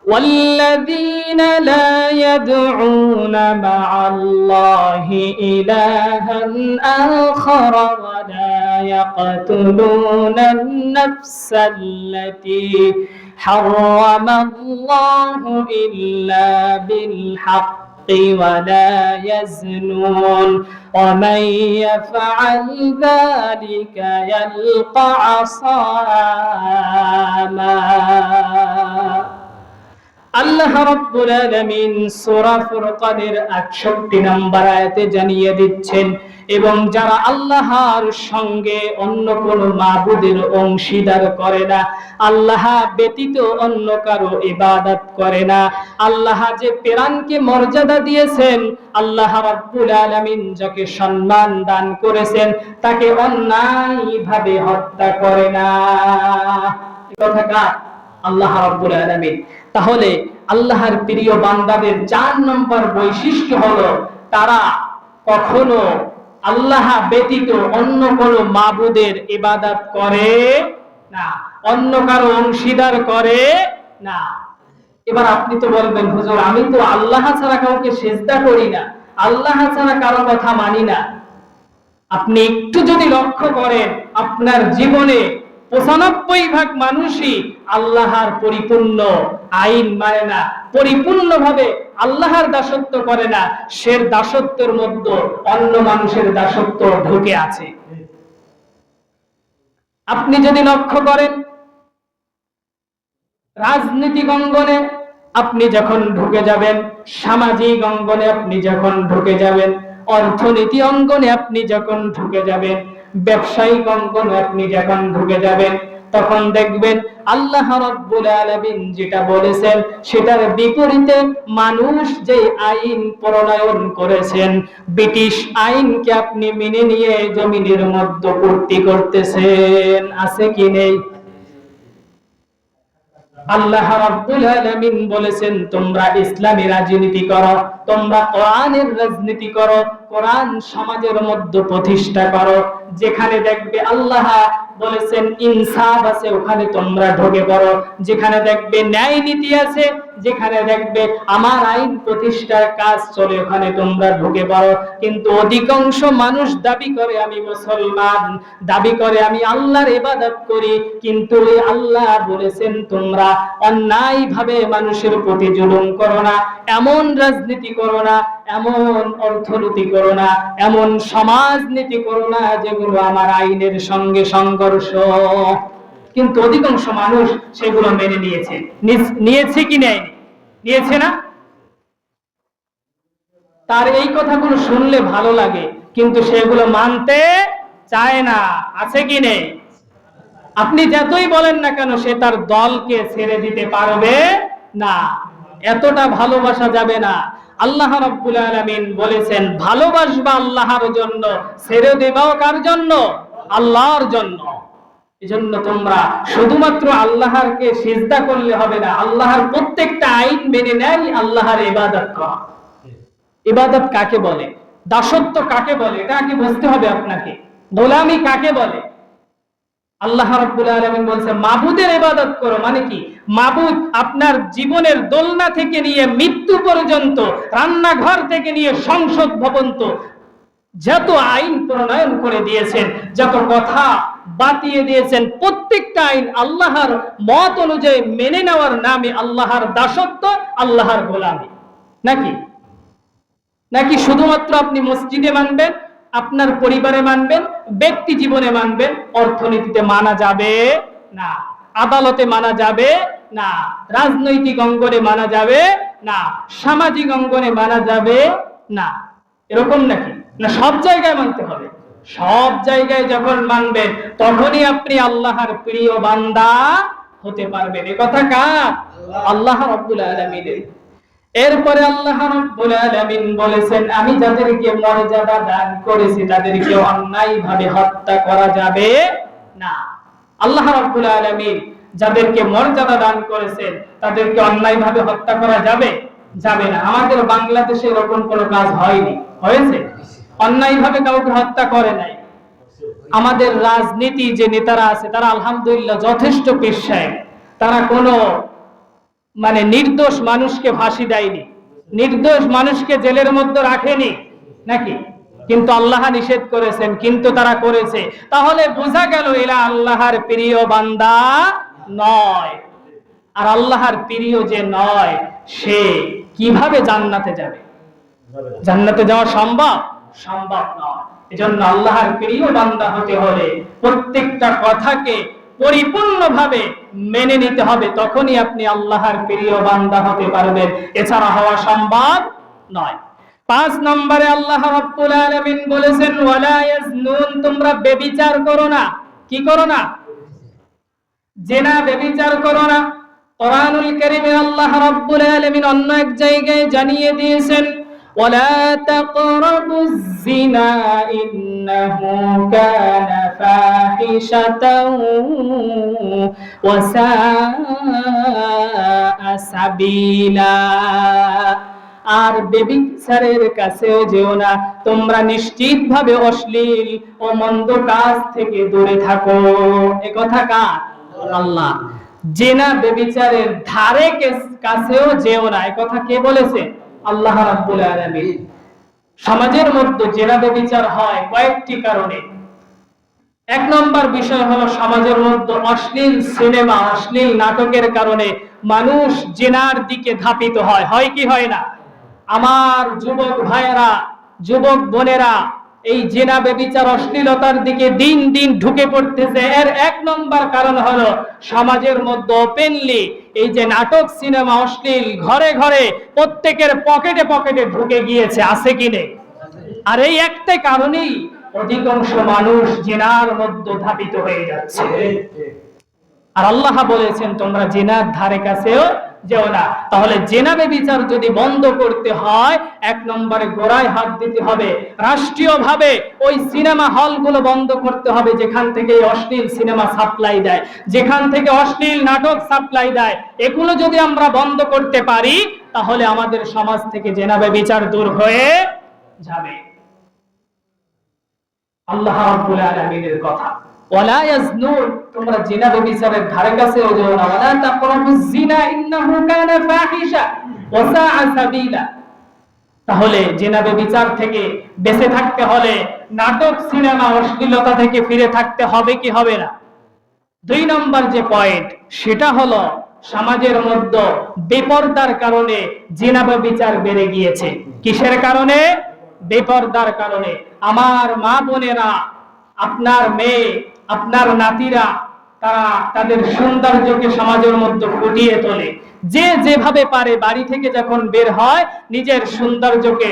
والذين لا يدعون مع الله إلها آخر ولا يقتلون النفس التي حرم الله إلا بالحق ولا يزنون ومن يفعل ذلك يلقى عصاما। আল্লাহ রাব্বুল আলামিন সূরা ফুরকানের 68 নম্বর আয়াতে জানিয়ে দিচ্ছেন, এবং যারা আল্লাহর সঙ্গে অন্য কোন মাবুদের অংশীদার করে না, আল্লাহ ব্যতীত অন্য কারো ইবাদত করে না, আল্লাহ যে প্রাণকে মর্যাদা দিয়েছেন, আল্লাহ রাব্বুল আলামিন যাকে সম্মান দান করেছেন, তাকে অন্যায়ভাবে হত্যা করে না। এই কথা কার? আল্লাহ রাব্বুল আলামিন। তাহলে আল্লাহর প্রিয় বান্দাদের 4 নম্বর বৈশিষ্ট্য হলো তারা কখনো আল্লাহ ব্যতীত অন্য কোন মাবুদের ইবাদত করে না, অন্য কারো অংশীদার করে না। এবার আপনি তো বলবেন, হুজুর আমি তো আল্লাহ ছাড়া কাউকে সিজদা করি না, আল্লাহ ছাড়া কারো কথা মানি না। আপনি একটু যদি লক্ষ্য করেন, আপনার জীবনে 95% মানুষই আল্লাহর পরিপূর্ণ আইন মানে না, পরিপূর্ণভাবে আল্লাহর দাসত্ব করে না, সে দাসত্বের মধ্যে অন্য মানুষের দাসত্ব ঢুকে আছে। আপনি যদি লক্ষ্য করেন, রাজনীতিক অঙ্গনে আপনি যখন ঢুকে যাবেন, সামাজিক অঙ্গনে আপনি যখন ঢুকে যাবেন, অর্থনীতি অঙ্গনে আপনি যখন ঢুকে যাবেন, ব্যবসায়িক অঙ্গনে আপনি যখন ঢুকে যাবেন, তখন দেখবেন আল্লাহ রাব্বুল আলামিন যেটা বলেছেন সেটার বিপরীতে মানুষ যে আইন প্রণয়ন করেছেন, ব্রিটিশ আইনকে আপনি মেনে নিয়ে জমিনের মধ্যে পূর্তি করতেছেন। আছে কি নেই? আল্লাহ রাব্বুল আলামিন বলেছেন, তোমরা ইসলামী রাজনীতি করো, তোমরা কোরআনের রাজনীতি করো, কোরআন সমাজের মধ্যে প্রতিষ্ঠা করো। যেখানে দেখবে আল্লাহ বলেছেন ইনসাফ আছে, ওখানে তোমরা ঢুকে পড়ো। যেখানে দেখবে ন্যায় নীতি আছে, যেখানে দেখবে আমার আইন প্রতিষ্ঠার কাজ চলে, ওখানে তোমরা ঢুকে পড়ো। কিন্তু অধিকাংশ মানুষ দাবি করে আমি মুসলমান, দাবি করে আমি আল্লাহর ইবাদত করি, কিন্তু ওই আল্লাহ বলেছেন তোমরা অন্যায়ভাবে মানুষের প্রতি জুলুম করো না, এমন রাজনীতি করো না, এমন অর্থনীতি করো না, এমন সমাজনীতি করো না যেগুলো আমার আইনের সঙ্গে সংঘর্ষ। কিন্তু অধিকাংশ মানুষ সেগুলো মেনে নিয়েছে। নিয়েছে কি নেয়নি? নিয়েছে না? তার এই কথাগুলো শুনলে ভালো লাগে, কিন্তু সেগুলো মানতে চায় না। আছে কি নেই? আপনি যতই বলেন না কেন, সে তার দলকে ছেড়ে দিতে পারবে না। এতটা ভালোবাসা যাবে না। আল্লাহ রাব্বুল আলামিন বলেছেন ভালোবাসবা আল্লাহর জন্য, ছেড়ে দেবাও কার জন্য? আল্লাহর জন্য। এজন্য তোমরা শুধুমাত্র আল্লাহরকে সিজদা করলে হবে না, আল্লাহর প্রত্যেকটা আইন মেনে নেয় আল্লাহর ইবাদত করা। ইবাদত কাকে বলে, দাসত্ব কাকে বলে, এটা কি বুঝতে হবে আপনাকে। গোলামি কাকে বলে? আল্লাহ রাব্বুল আলামিন বলেন মাবুদের ইবাদত করো, মানে কি? মাবুদ আপনার জীবনের দোলনা থেকে নিয়ে মৃত্যু পর্যন্ত, রান্নাঘর থেকে নিয়ে সংসদ ভবন, যত আইন প্রণয়ন করে দিয়েছেন, যত কথা বাতিয়ে দিয়েছেন, প্রত্যেকটা আইন আল্লাহর মত অনুযায়ী মেনে নেওয়ার নামে আল্লাহর দাসত্ব, আল্লাহর গোলামি। নাকি শুধুমাত্র আপনি মসজিদে মানবেন, আপনার পরিবারে মানবেন, ব্যক্তি জীবনে মানবেন, অর্থনীতিতে মানা যাবে না, আদালতে মানা যাবে না, রাজনৈতিক অঙ্গনে মানা যাবে না, সামাজিক অঙ্গনে মানা যাবে না, এরকম নাকি? না, সব জায়গায় মানতে হবে। সব জায়গায় যখন মানবেন তখনই আপনি আল্লাহর প্রিয় বান্দা হতে পারবেন। এ কথা কার? আল্লাহ রাব্বুল আলামিনের। এরপরে আল্লাহ রাব্বুল আলামিন বলেছেন আমি যাদেরকে মর্যাদা দান করেছি তাদেরকে অন্যায়ভাবে হত্যা করা যাবে না। আল্লাহ রাব্বুল আলামিন যাদেরকে মর্যাদা দান করেছেন তাদেরকে অন্যায়ভাবে হত্যা করা যাবে না। আমাদের বাংলাদেশে এরকম কোনো কাজ হয়নি, হয়েছে? অন্যায়ভাবে কাউকে হত্যা করে নাই। আমাদের রাজনীতি যে নেতারা আছে তারা আলহামদুলিল্লাহ যথেষ্ট পেশায়, তারা কোনো নির্দোষ মানুষকে ফাঁসি দেয়নি, নির্দোষ মানুষকে জেলের মধ্যে রাখেনি, নাকি? কিন্তু আল্লাহ নিষেধ করেছেন, কিন্তু তারা করেছে। তাহলে বোঝা গেল এরা আল্লাহর প্রিয় বান্দা নয়। আর আল্লাহর প্রিয় যে নয় সে কিভাবে জান্নাতে যাবে? জান্নাতে যাওয়া সম্ভব নয়। এজন্য আল্লাহর প্রিয় বান্দা হতে হলে প্রত্যেকটা কথাকে পরিপূর্ণভাবে মেনে নিতে হবে, তখনই আপনি আল্লাহর প্রিয় বান্দা হতে পারবেন, এছাড়া হওয়া সম্ভব নয়। 5 নম্বরে আল্লাহ রাব্বুল আলামিন বলেছেন ওয়ালা ইয়াজনুন, তোমরা ব্যভিচার করো না। কি করো না? জিনা, ব্যভিচার করো না। কোরআনুল কারীমে আল্লাহ রাব্বুল আলামিন অন্য এক জায়গায় জানিয়ে দিয়েছেন ওয়ালা তাকরাবুজ জিনা ইন্নাহু কানা ফাহিশাতাও ওয়া সাআ সাবিলা। আর ব্যভিচারের কাছেও যেও না, তোমরা নিশ্চিতভাবে অশ্লীল ও মন্দ কাজ থেকে দূরে থাকো। এ কথা কার? আল্লাহ। জিনা ব্যভিচারের ধারে কাছেও যেও না, এ কথা কে বলেছে? আল্লাহ রাব্বুল আলামিন। সমাজের মধ্যে জিনা ব্যভিচার হয় কয়েকটি কারণে। 1 নম্বর বিষয় হলো সমাজের মধ্যে অশ্লীল সিনেমা, অশ্লীল নাটকের কারণে মানুষ জিনার দিকে ধাপিত হয়। হয় কি হয় না? আমার যুবক ভাইয়েরা, যুবক বোনেরা এই জিনা ব্যভিচার অশ্লীলতার দিকে দিন দিন ঢুকে পড়তেছে। এর 1 নম্বর কারণ হলো সমাজের মধ্যে ওপেনলি এই যে নাটক, সিনেমা, অশ্লীল ঘরে ঘরে প্রত্যেকের পকেটে পকেটে ঢুকে গিয়েছে, আছে কি নেই? আর এই একটা কারণেই অধিকাংশ মানুষ জিনার মধ্যে ধাবিত হয়ে যাচ্ছে। আর আল্লাহ বলেছেন তোমরা জিনার ধারে কাছেও যেও না। তাহলে জিনা ব্যভিচার যদি বন্ধ করতে হয় 1 নম্বরে গোড়ায় হাত দিতে হবে। রাষ্ট্রীয়ভাবে ওই সিনেমা হলগুলো বন্ধ করতে হবে যেখান থেকে অশ্লীল সিনেমা সাপ্লাই দেয়, যেখান থেকে অশ্লীল নাটক সাপ্লাই দেয়। এগুলো যদি আমরা বন্ধ করতে পারি তাহলে আমাদের সমাজ থেকে জিনা ব্যভিচার দূর হয়ে যাবে। আল্লাহ রাব্বুল আলামিনের কথা ওয়ালা ইয়াজনুন, তোমরা জিনা ব্যভিচারের ধারে কাছেও যেও না। ওয়ালা তাকরাবুজ জিনা ইন্নাহু কানা ফাহিশা ওয়া সাআ সাবিলা। তাহলে জিনা ব্যভিচার থেকে বেঁচে থাকতে হলে নাটক, সিনেমা, অশ্লীলতা থেকে ফিরে থাকতে হবে কি হবে না? 2 নম্বর যে পয়েন্ট সেটা হলো সমাজের মধ্যে বেপরদার কারণে জিনা ব্যভিচার বেড়ে গিয়েছে। কিসের কারণে? বেপরদার কারণে। আমার মা বোনেরা, আপনার মেয়ে, আপনার নাতিরা, তারা তাদের সৌন্দর্যকে সমাজের মধ্যে ফুটিয়ে তোলে। যে যেভাবে পারে বাড়ি থেকে যখন বের হয় নিজের সৌন্দর্যকে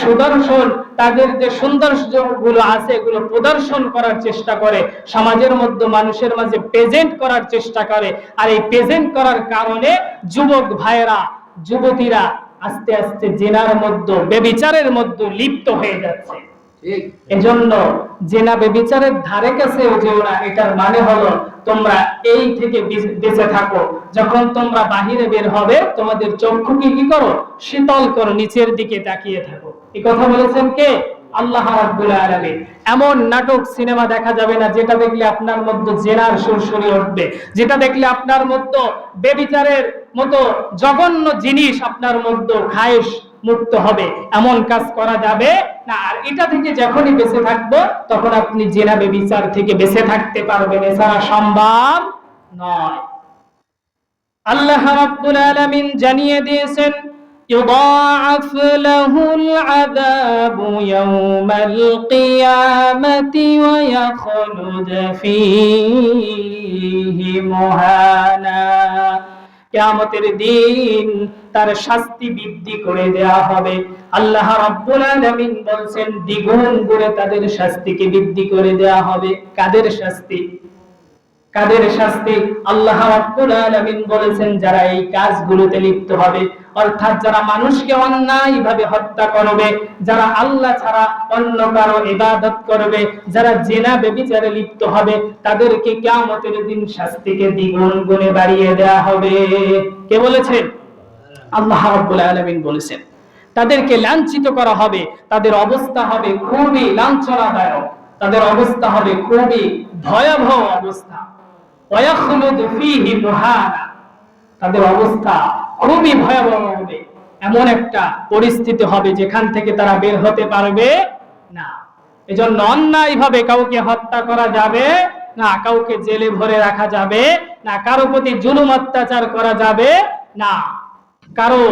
সুদর্শন, তাদের যে সৌন্দর্যগুলো আছে এগুলো প্রদর্শন করার চেষ্টা করে, সমাজের মধ্যে মানুষের মাঝে প্রেজেন্ট করার চেষ্টা করে। আর এই প্রেজেন্ট করার কারণে যুবক ভাইয়েরা যুবতীরা আস্তে আস্তে জিনার মধ্যে, ব্যভিচারের মধ্যে লিপ্ত হয়ে যাচ্ছে। এজন্য জিনা ব্যভিচারের ধারে কাছেও যেও না। এটার মানে হলো তোমরা এই থেকে বেঁচে থাকো। যখন তোমরা বাহিরে বের হবে, তোমাদের চক্ষুকে কি করো? শীতল করো, নিচের দিকে তাকিয়ে থাকো। এই কথা বলেছেন কে? আল্লাহ রাব্বুল আলামিন। এমন নাটক সিনেমা দেখা যাবে না যেটা দেখলে আপনার মধ্যে জেনার সুরসুরি উঠবে, যেটা দেখলে আপনার মধ্যে ব্যভিচারের মতো জঘন্য জিনিস আপনার মধ্যে খায়েশ মুক্ত হবে। এমন কাজ করা যাবে না। আর এটা থেকে যখনই বেঁচে থাকবো, তখন আপনি জেনা ব্যভিচার থেকে বেঁচে থাকতে পারবেন, এছাড়া সম্ভব নয়। আল্লাহ রাব্বুল আলামিন জানিয়ে দিয়েছেন, يضاعف له العذاب يوم القيامة ويخلد فيه مهانا। কিয়ামতের দিন তার শাস্তি বৃদ্ধি করে দেয়া হবে। আল্লাহ রাব্বুল আলামিন বলছেন, দ্বিগুণ করে তাদের শাস্তিকে বৃদ্ধি করে দেয়া হবে। কাদের শাস্তি? কাদের শাস্তি? আল্লাহ রাব্বুল আলামিন বলেছেন, যারা এই কাজগুলোতে লিপ্ত হবে, অর্থাৎ যারা মানুষকে অন্যায়ভাবে হত্যা করবে, যারা আল্লাহ ছাড়া অন্য কারো ইবাদত করবে, যারা জিনা ব্যভিচারে লিপ্ত হবে, তাদেরকে কিয়ামতের দিন শাস্তিকে দ্বিগুণ গুণে বাড়িয়ে দেয়া হবে। কে বলেছেন? আল্লাহ রাব্বুল আলামিন বলেছেন। তাদেরকে লাঞ্ছিত করা হবে, তাদের অবস্থা হবে খুবই লাঞ্ছনাদায়ক, তাদের অবস্থা হবে খুবই ভয়াবহ অবস্থা। ওয়াখলুদ ফীহি মুহানা, তাদের অবস্থা খুবই ভয়াবহ হবে। এমন একটা পরিস্থিতি হবে যেখান থেকে তারা বের হতে পারবে না। এজন্য অন্যায়ভাবে কাউকে হত্যা করা যাবে না, কাউকে জেলে ভরে রাখা যাবে না, কারো প্রতি জুলুম অত্যাচার করা যাবে না, কারো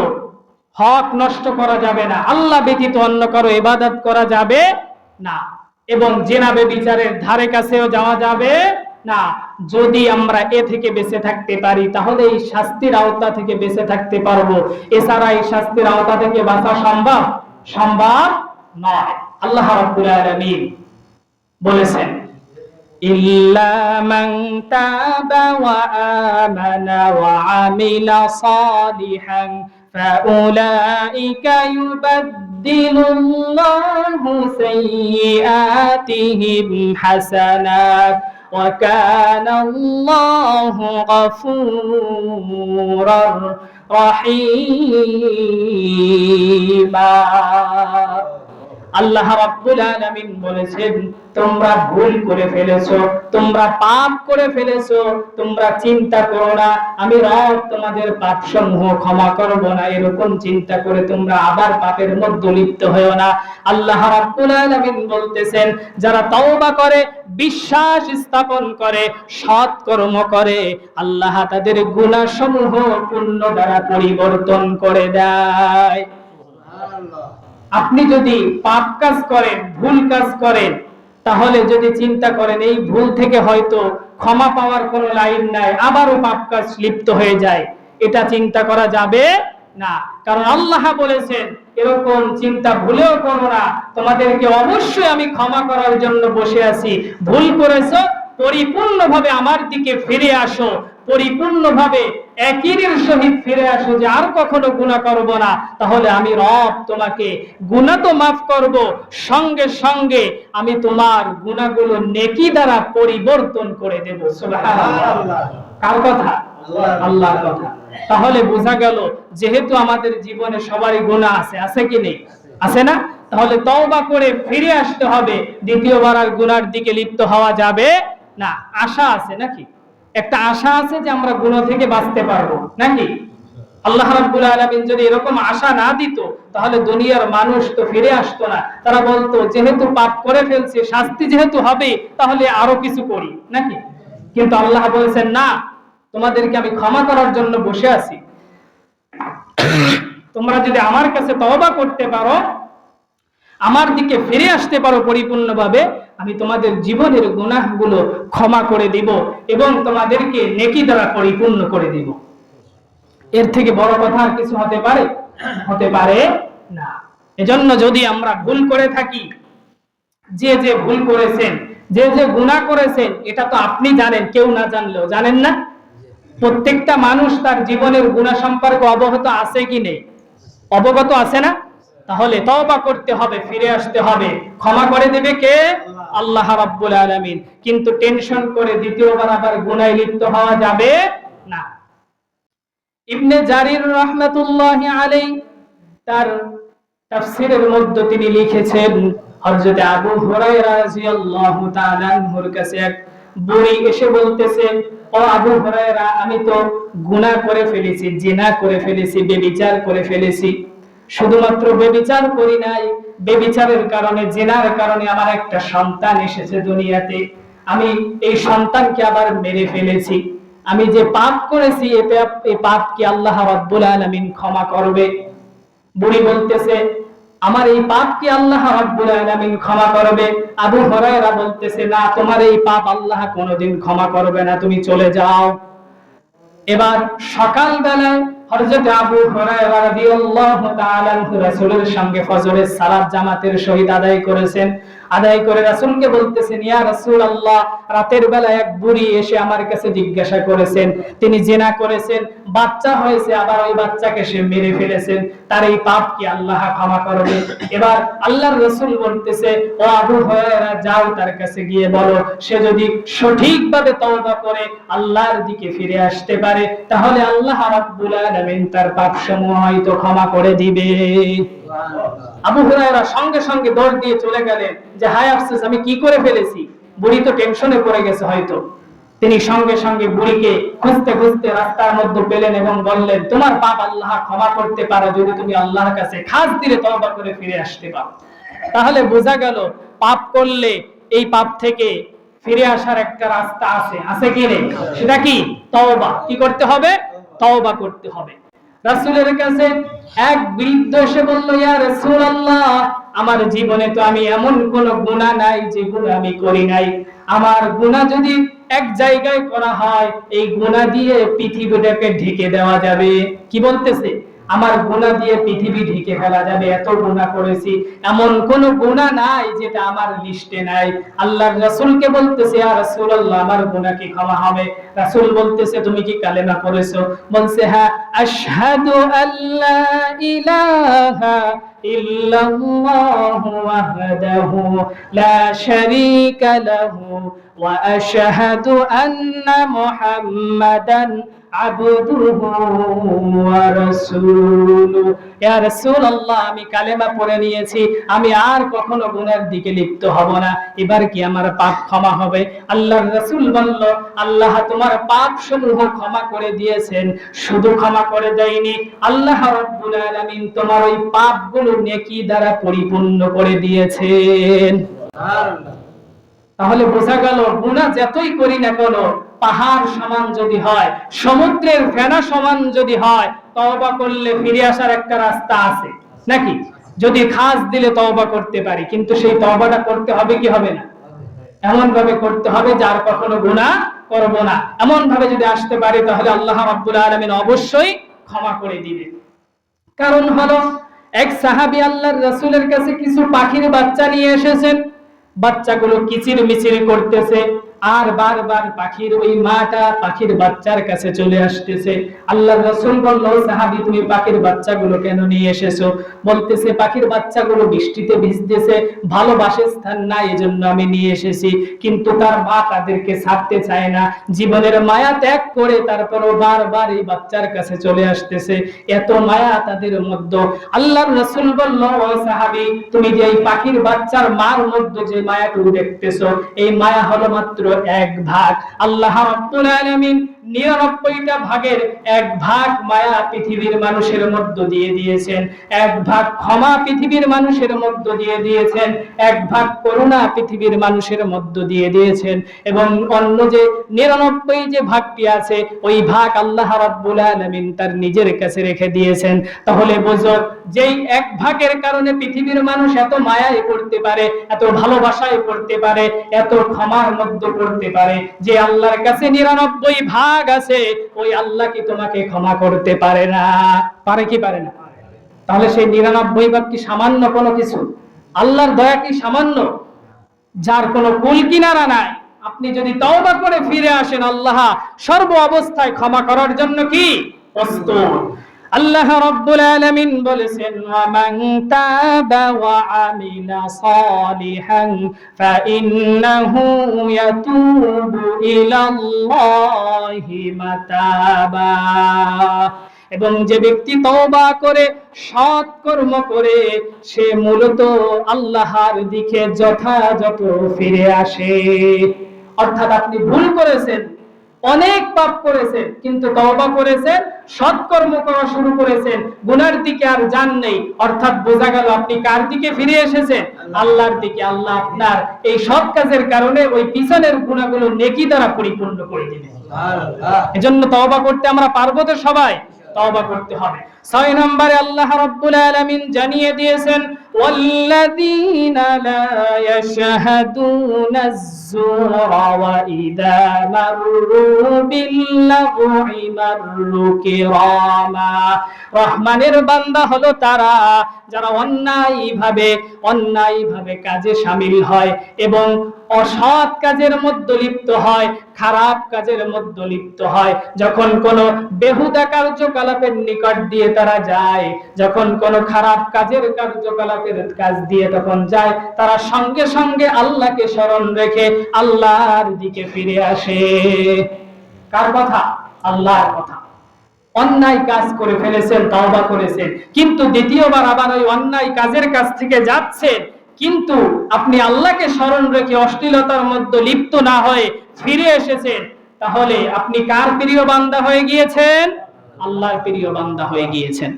হক নষ্ট করা যাবে না, আল্লাহ ব্যতীত অন্য কারো ইবাদত করা যাবে না, এবং জিনা ব্যভিচারের ধারে কাছেও যাওয়া যাবে না। যদি আমরা এ থেকে বেঁচে থাকতে পারি, তাহলে এই শাস্তির আওতা থেকে বেঁচে থাকতে পারবো। এছাড়া এই শাস্তির আওতা থেকে বাঁচা সম্ভব নয়। আল্লাহ রাব্বুল আলামিন বলেছেন, ইল্লা মান তাবা ওয়া আমানা ওয়া আমিলা সালিহান ফাউলাইকা ইউবাদদিলুল্লাহু সাইয়্যাতিহিম হাসানাত ওয়া কানাল্লাহু গফুরার রহিমা। আল্লাহ রাব্বুল আলামিন বলেছেন, তোমরা ভুল করে ফেলেছো, তোমরা পাপ করে ফেলেছো, তোমরা চিন্তা করো না আমি রব তোমাদের পাপ সমূহ ক্ষমা করব না। এরকম চিন্তা করে তোমরা আবার পাপের মধ্যে লিপ্ত হয়ো না। আল্লাহ রাব্বুল আলামিন বলতেছেন, যারা তওবা করে, বিশ্বাস স্থাপন করে, সৎ কর্ম করে, আল্লাহ তাদের গুনাহ সমূহ পুণ্য দ্বারা পরিবর্তন করে দেয়। সুবহানাল্লাহ। আপনি যদি পাপ কাজ করেন, ভুল কাজ করেন, তাহলে যদি চিন্তা করেন এই ভুল থেকে হয়তো ক্ষমা পাওয়ার কোনো লাইন নাই, আবারও পাপ কাজ লিপ্ত হয়ে যায়, এটা চিন্তা করা যাবে না। কারণ আল্লাহ বলেছেন, এরকম চিন্তা ভুলেও করো না, তোমাদেরকে অবশ্যই আমি ক্ষমা করার জন্য বসে আছি। ভুল করেছো, পরিপূর্ণভাবে আমার দিকে ফিরে আসো, পরিপূর্ণভাবে একীরের সহিত ফিরে আসো যে আর কখনো গুনাহ করব না। তাহলে আমি রব তোমাকে গুনাহ তো মাফ করব, সঙ্গে সঙ্গে আমি তোমার গুনাহগুলো নেকি দ্বারা পরিবর্তন করে দেব। সুবহানাল্লাহ। কার কথা? আল্লাহর কথা। তাহলে বোঝা গেল, যেহেতু আমাদের জীবনে সবারই গুনাহ আছে, আছে কি নেই? আছে না? তাহলে তওবা করে ফিরে আসতে হবে, দ্বিতীয়বার আর গুনাহর দিকে লিপ্ত হওয়া যাবে না। আশা আছে নাকি? একটা আশা আছে যে আমরা গুনাহ থেকে বাঁচতে পারবো নাকি? আল্লাহ রাব্বুল আলামিন যদি এরকম আশা না দিত, তাহলে দুনিয়ার মানুষ তো ফিরে আসতো না। তারা বলতো, যেহেতু পাপ করে ফেলছে, শাস্তি যেহেতু হবে, তাহলে আরো কিছু করি নাকি? কিন্তু আল্লাহ বলেছেন, না, তোমাদেরকে আমি ক্ষমা করার জন্য বসে আছি। তোমরা যদি আমার কাছে তওবা করতে পারো, আমার দিকে ফিরে আসতে পারো পরিপূর্ণভাবে, আমি তোমাদের জীবনের গুনাহগুলো ক্ষমা করে দিব এবং তোমাদেরকে নেকি দ্বারা পরিপূর্ণ করে দিব। এর থেকে বড় কথা আর কিছু হতে পারে? হতে পারে না। এজন্য যদি আমরা ভুল করে থাকি, যে যে ভুল করেছেন, যে যে গুনাহ করেছেন, এটা তো আপনি জানেন, কেউ না জানলেও। জানেন না? প্রত্যেকটা মানুষ তার জীবনের গুনাহ সম্পর্কে অবগত আছে কি নেই? অবগত আছে না? তাহলে তওবা করতে হবে, ফিরে আসতে হবে। ক্ষমা করে দেবে কে? আল্লাহ রাব্বুল আলামিন। কিন্তু টেনশন করে দ্বিতীয়বার আবার গুনাহে লিপ্ত হওয়া যাবে না। ইবনে জারির রাহমাতুল্লাহি আলাইহি তার তাফসীরের মধ্যে তিনি লিখেছেন, হযরত আবু হুরায়রা রাদিয়াল্লাহু তাআলা আনহুর কাছে এক বুড়ি এসে বলতেছে, ও আবু হুরায়রা, আমি তো গুনাহ করে ফেলেছি, জিনা করে ফেলেছি, ব্যভিচার করে ফেলেছি। শুধুমাত্র ব্যভিচার করি নাই, ব্যভিচারের কারণে, জিনার কারণে আমার একটা সন্তান এসেছে দুনিয়াতে। আমি এই সন্তানকে আবার মেরে ফেলেছি। আমি যে পাপ করেছি, এই পাপ কি আল্লাহ রাব্বুল আলামিন ক্ষমা করবে? বুড়ি বলতেছে, আমার এই পাপ কি আল্লাহ রাব্বুল আলামিন ক্ষমা করবে? আবু হুরায়রা বলতেছে, না, তোমার এই পাপ আল্লাহ কোনোদিন ক্ষমা করবে না, তুমি চলে যাও। এবার সকাল বেলায় হযরত আবু হুরায়রা রাদিয়াল্লাহু তাআলা আনহু রাসূলের সঙ্গে ফজরের সালাত জামাতের সহিত আদায় করেছেন। আদায় করে রাসূলকে বলতেছেন, ইয়া রাসূলুল্লাহ, রাতের বেলা এক বুড়ি এসে আমার কাছে জিজ্ঞাসা করেছেন, তিনি জিনা করেছেন, বাচ্চা হয়েছে, আবার ওই বাচ্চাকে সে মেরে ফেলেছেন, তার এই পাপ কি আল্লাহ ক্ষমা করবে? এবার আল্লাহর রাসূল বলতেছে, ও আবু হুরায়রা, যাও তার কাছে গিয়ে বলো, সে যদি সঠিকভাবে তওবা করে আল্লাহর দিকে ফিরে আসতে পারে, তাহলে আল্লাহ রাব্বুল আলামিন তার পাপসমূহ হয়তো ক্ষমা করে দিবে। আবু হুরায়রা সঙ্গে সঙ্গে দৌড় দিয়ে চলে গেলেন যে, হায় আফসোস, আমি কি করে ফেলেছি। বুড়ি তো টেনশনে পড়ে গেছে হয়তো। তিনি সঙ্গে সঙ্গে বুড়িকে খুঁজতে খুঁজতে রাস্তার মধ্যে পেলেন এবং বললেন, তোমার পাপ আল্লাহ ক্ষমা করতে পারে যদি তুমি আল্লাহর কাছে খাস দিলে তওবা করে ফিরে আসতে পারো। তাহলে বোঝা গেল, পাপ করলে এই পাপ থেকে ফিরে আসার একটা রাস্তা আছে, আছে কি নেই? সেটা কি? তওবা। কি করতে হবে? তওবা করতে হবে। রাসূলের কাছে এক বৃদ্ধ এসে বলল, ইয়া রাসূলুল্লাহ, আমার জীবনে তো আমি এমন কোন গুনাহ নাই যে গুনাহ আমি করি নাই। আমার গুনাহ যদি এক জায়গায় করা হয়, এই গুনাহ দিয়ে পৃথিবীটাকে ঢেকে দেওয়া যাবে। কি বলতেছে? আমার গুনাহ দিয়ে পৃথিবী ঢেকে ফেলা যাবে, এত গুনাহ করেছি, এমন কোন গুনাহ নাই যেটা আমার লিস্টে নাই। আল্লাহর রাসূলকে বলতেছে, ইয়া রাসূলুল্লাহ, আমার গুনাহ কি ক্ষমা হবে? রাসূল বলতেছে, তুমি কি কালেমা পড়েছো? বলছে, হ্যাঁ, আশহাদু আল্লা ইলাহা ইল্লাল্লাহু ওয়াহদাহু লা শারীকা লাহু ওয়া আশহাদু আন্না মুহাম্মাদান আবদুহু ওয়া রাসূলুহু। ইয়া রাসূলুল্লাহ, আমি কালেমা পড়ে নিয়েছি, আমি আর কখনো গুনাহের দিকে লিপ্ত হব না, এবার কি আমার পাপ ক্ষমা হবে? আল্লাহর রাসূল বলল, আল্লাহ তোমার পাপ সমূহ ক্ষমা করে দিয়েছেন। শুধু ক্ষমা করে দেয়নি, আল্লাহ রাব্বুল আলামিন তোমার ওই পাপগুলো নেকি দ্বারা পরিপূর্ণ করে দিয়েছেন। সুবহানাল্লাহ। তাহলে বোঝা গেল, গুনাহ যতই করি না কেন, পাহাড় সমান যদি হয়, সমুদ্রের ফেনা সমান যদি হয়, তওবা করলে ফিরে আসার একটা রাস্তা আছে নাকি? যদি খাস দিলে তওবা করতে পারি, কিন্তু সেই তওবাটা করতে হবে কি হবে না? এমন ভাবে করতে হবে যার কখনো গুনাহ করব না। এমন ভাবে যদি আসতে পারি, তাহলে আল্লাহ রাব্বুল আলামিন অবশ্যই ক্ষমা করে দিবেন। কারণ হলো, এক সাহাবী আল্লাহর রাসূলের কাছে কিছু পাখির বাচ্চা নিয়ে এসেছেন। বাচ্চাগুলো কিচির মিচির করতেছে, আর বারবার পাখির ওই মাটা পাখির বাচ্চার কাছে চলে আসতেছে। আল্লাহর রাসূল বলল, সাহাবী, তুমি পাখির বাচ্চাগুলো কেন নিয়ে এসেছো? বলতেছে, পাখির বাচ্চাগুলো বৃষ্টিতে ভিজতেছে, ভালো বাসস্থান নাই, এজন্য আমি নিয়ে এসেছি। কিন্তু তার মা তাদেরকে ছাড়তে চায় না, জীবনের মায়া ত্যাগ করে তারপরও বারবার এই বাচ্চার কাছে চলে আসতেছে, এত মায়া তাদের মধ্যে। আল্লাহর রাসূল বলল, ও সাহাবী, তুমি যে এই পাখির বাচ্চার মার মধ্যে যে মায়াটুকু দেখতেছো, এই মায়া হলো মাত্র এক ভাগ। আল্লাহ রাব্বুল আলামিন 99টা ভাগের এক ভাগ মায়া পৃথিবীর মানুষের মধ্য দিয়ে দিয়েছেন, এক ভাগ ক্ষমা পৃথিবীর মানুষের মধ্য দিয়ে দিয়েছেন, এক ভাগ করুণা পৃথিবীর মানুষের মধ্য দিয়ে দিয়েছেন, এবং অন্য যে 99 যে ভাগটি আছে, ওই ভাগ আল্লাহ রাব্বুল আলামিন তার নিজের কাছে রেখে দিয়েছেন। তাহলে বোঝো, যেই এক ভাগের কারণে পৃথিবীর মানুষ এত মায়ায় পড়তে পারে, এত ভালোবাসায় পড়তে পারে, এত ক্ষমার মধ্যে পড়তে পারে, যে আল্লাহর কাছে 99 ভাগ আছে, ওই আল্লাহ কি তোমাকে ক্ষমা করতে পারে না? পারে কি পারে না? তাহলে সেই 99 ভাগ কি সামান্য কোনো কিছু? আল্লাহর দয়া কি সামান্য? যার কোনো কুল কিনারা নাই, আপনি যদি তওবা করে ফিরে আসেন, আল্লাহ সর্ব অবস্থায় ক্ষমা করার জন্য কি প্রস্তুত। আল্লাহ রাব্বুল আলামিন বলেছেন, ওয়ামান তাবা ওয়া আমিলা সালিহান ফাইন্নাহু ইয়াতুবু ইলাল্লাহি মাতাবা। এবং যে ব্যক্তি তওবা করে সৎ কর্ম করে সে মূলত আল্লাহর দিকে যথাযথ ফিরে আসে। অর্থাৎ আপনি ভুল করেছেন, অনেক পাপ করেছেন, কিন্তু তওবা করেছেন, সৎকর্ম করা শুরু করেছেন, গুনার দিকে আর যান নেই। অর্থাৎ বোঝা গেল আপনি কার দিকে ফিরে এসেছেন? আল্লাহর দিকে। আল্লাহ আপনার এই সৎ কাজের কারণে ওই পিছনের গুনাহগুলো নেকি দ্বারা পরিপূর্ণ করে দিবেন। এজন্য তওবা করতে আমরা পারবো তো সবাই? তওবা করতে হবে। 6 নম্বরে আল্লাহ রাব্বুল আলামিন জানিয়ে দিয়েছেন, ওয়াল্লাযীনা লা ইয়াশহাদুনা আয-যুরা ওয়া ইযা মাররু বিল-লাগwi মাররু কিরামা। রহমানের বান্দা হলো তারা যারা অন্যায়ভাবে কাজে শামিল হয় এবং অসৎ কাজের মধ্যে লিপ্ত হয়, খারাপ কাজের মধ্যে লিপ্ত হয়। যখন কোন বেহুদা কার্যকলাপের নিকট দিয়ে তারা যায়, যখন কোন খারাপ কাজের কার্যকলাপের কাজ দিয়ে তখন যায়, তারা সঙ্গে সঙ্গে আল্লাহকে স্মরণ রেখে আল্লাহর দিকে ফিরে আসে। কার কথা? আল্লাহর কথা। অন্যায় কাজ করে ফেলেছেন, তওবা করেছেন, কিন্তু দ্বিতীয়বার আবার ওই অন্যায় কাজের কাছ থেকে যাচ্ছেন, কিন্তু আপনি আল্লাহকে স্মরণ রেখে অশ্লীলতার মধ্যে লিপ্ত না হয়ে ফিরে এসেছেন, তাহলে আপনি কার প্রিয় বান্দা হয়ে গিয়েছেন? আল্লাহর প্রিয় বান্দা হয়ে গিয়েছেন।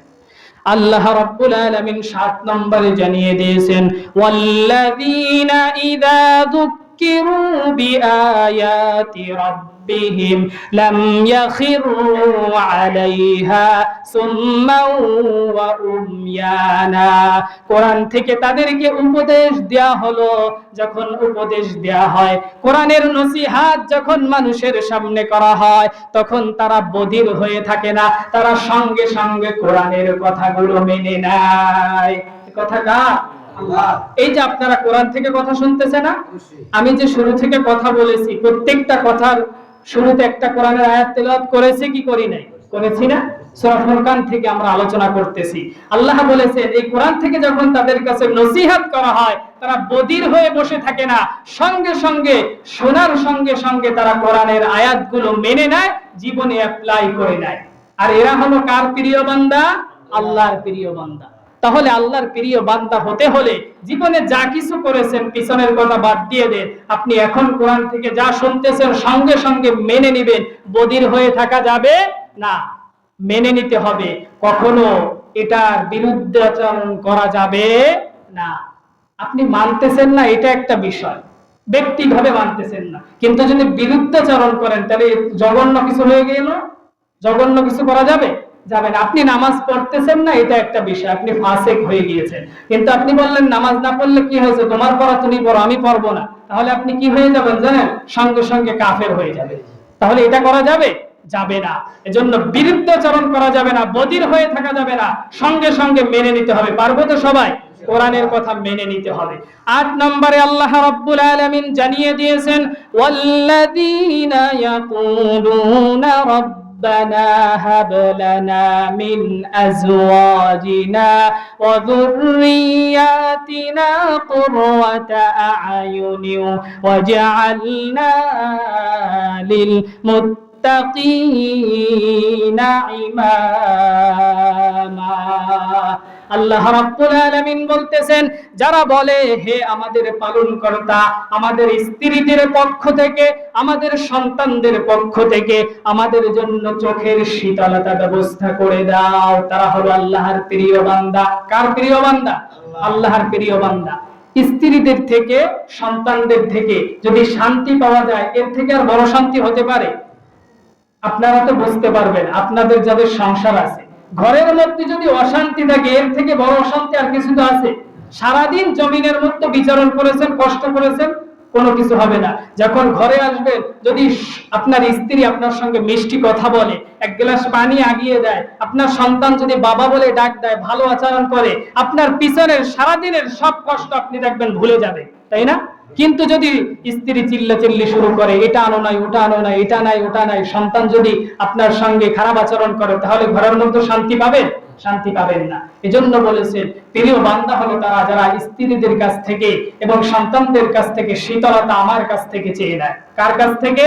আল্লাহ রাব্বুল আলামিন 7 নম্বরে জানিয়ে দিয়েছেন, ওয়াল্লাযীনা ইযা যুক্কিরু বিআয়াতি রাব্বিহিম লাম ইয়াখিরু আলাইহা সুম্মান ওয়া উময়ানা। কোরআন থেকে তাদেরকে উপদেশ দেয়া হলো। যখন উপদেশ দেয়া হয়, কোরআনের নসিহত যখন মানুষের সামনে করা হয়, তখন তারা বধির হয়ে থাকে না, তারা সঙ্গে সঙ্গে কোরআনের কথাগুলো মেনে নেয়। কথা কার? আল্লাহ। এই যে আপনারা কোরআন থেকে কথা শুনতেছেন না, আমি যে শুরু থেকে কথা বলেছি, প্রত্যেকটা কথার শুরুতে একটা কোরআনের আয়াত তেলাওয়াত করেছি কি করি নাই? করেছি না? সূরা ফুরকান থেকে আমরা আলোচনা করতেছি। আল্লাহ বলেছেন এই কোরআন থেকে যখন তাদের কাছে নসিহত করা হয়, তারা বধির হয়ে বসে থাকে না, সঙ্গে সঙ্গে শোনার সঙ্গে সঙ্গে তারা কোরআনের আয়াতগুলো মেনে নেয়, জীবনে অ্যাপ্লাই করে নেয়। আর এরা হলো কার প্রিয় বান্দা? আল্লাহর প্রিয় বান্দা। তাহলে আল্লাহর প্রিয় বান্দা হতে হলে জীবনে যা কিছু করেছেন পিছনের কথা বাদ দিয়ে দেন। আপনি এখন কোরআন থেকে যা শুনতেছেন সঙ্গে সঙ্গে মেনে নেবেন, বধির হয়ে থাকা যাবে না, মেনে নিতে হবে। কখনো এটার বিরুদ্ধে আচরণ করা যাবে না। আপনি মানতেছেন না, এটা একটা বিষয়, ব্যক্তিভাবে মানতেছেন না, কিন্তু যদি বিরুদ্ধাচরণ করেন তাহলে জঘন্য কিছু হয়ে গেল। জঘন্য কিছু করা যাবে? যাবেন। আপনি নামাজ পড়তেছেন না, এটা একটা বিষয়, আপনি ফাসিক হয়ে গিয়েছেন, কিন্তু আপনি বললেন নামাজ না পড়লে কি হয়েছে, তোমার পড়া তুমি পড়ো, আমি পড়বো না, তাহলে আপনি কি হয়ে যাবেন জানেন? সঙ্গে সঙ্গে কাফের হয়ে যাবে। তাহলে এটা করা যাবে? যাবে না। এজন্য বিরুদ্ধাচরণ করা যাবে না, বধির হয়ে থাকা যাবে না, সঙ্গে সঙ্গে মেনে নিতে হবে। পারবো তো সবাই? কোরআনের কথা মেনে নিতে হবে। 8 নম্বরে আল্লাহ রাব্বুল আলামিন জানিয়ে দিয়েছেন, ওয়াল্লাযীনা ইয়াকুলুনা ربنا هب لنا من أزواجنا وذرياتنا قرة أعين واجعلنا للمتقين إماما। আল্লাহ রাব্বুল আলামিন বলতেছেন, যারা বলে হে আমাদের পালনকর্তা, আমাদের স্ত্রীদের পক্ষ থেকে, আমাদের সন্তানদের পক্ষ থেকে আমাদের জন্য চোখের শীতলতা ব্যবস্থা করে দাও, তারা হলো আল্লাহর প্রিয় বান্দা। কার প্রিয় বান্দা? আল্লাহর প্রিয় বান্দা। স্ত্রীদের থেকে, সন্তানদের থেকে যদি শান্তি পাওয়া যায়, এর থেকে আর বড় শান্তি হতে পারে? আপনারা তো বুঝতে পারবেন, আপনাদের যাদের সংসার আছে, ঘরের মধ্যে যদি অশান্তি থাকে, এর থেকে বড় অশান্তি আর কিছু তো আছে? সারাদিন জমিনের মধ্যে বিচরণ করেছেন, কষ্ট করেছেন, কোনো কিছু হবে না। যখন ঘরে আসবেন, যদি আপনার স্ত্রী আপনার সঙ্গে মিষ্টি কথা বলে, এক গ্লাস পানি আগিয়ে দেয়, আপনার সন্তান যদি বাবা বলে ডাক দেয়, ভালো আচরণ করে, আপনার পিছনের সারাদিনের সব কষ্ট আপনি দেখবেন ভুলে যাবে, তাই না? কিন্তু যদি স্ত্রী চিল্লাচিল্লি শুরু করে, এটা আনো নাই, ওটা আনো নাই, এটা নাই, ওটা নাই, সন্তান যদি আপনার সঙ্গে খারাপ আচরণ করে, তাহলে ঘরের মধ্যে শান্তি পাবেন? শান্তি পাবেন না। এজন্য বলেছেন প্রিয় বান্দা হলো তারা যারা স্ত্রীদের কাছ থেকে এবং সন্তানদের কাছ থেকে শীতলতা আমার কাছ থেকে চেয়ে নেয়। কার কাছ থেকে?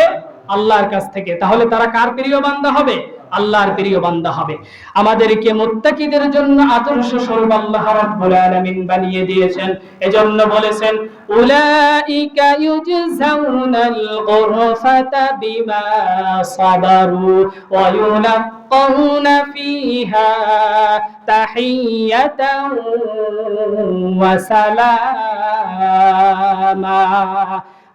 আল্লাহর কাছ থেকে। তাহলে তারা কার প্রিয় বান্দা হবে? আল্লাহর প্রিয় বান্দা হবে। আমাদেরকে মুত্তাকিদের জন্য আদর্শ স্বরূপ আল্লাহ রাব্বুল আলামিন বানিয়ে দিয়েছেন। এজন্য বলেছেন উলাইকা ইউজজাউনাল গুরফাতা বিমা সাবারু ওয়া ইউলাক্কাউনা ফিহা তাহিয়াতান ওয়া সালামা।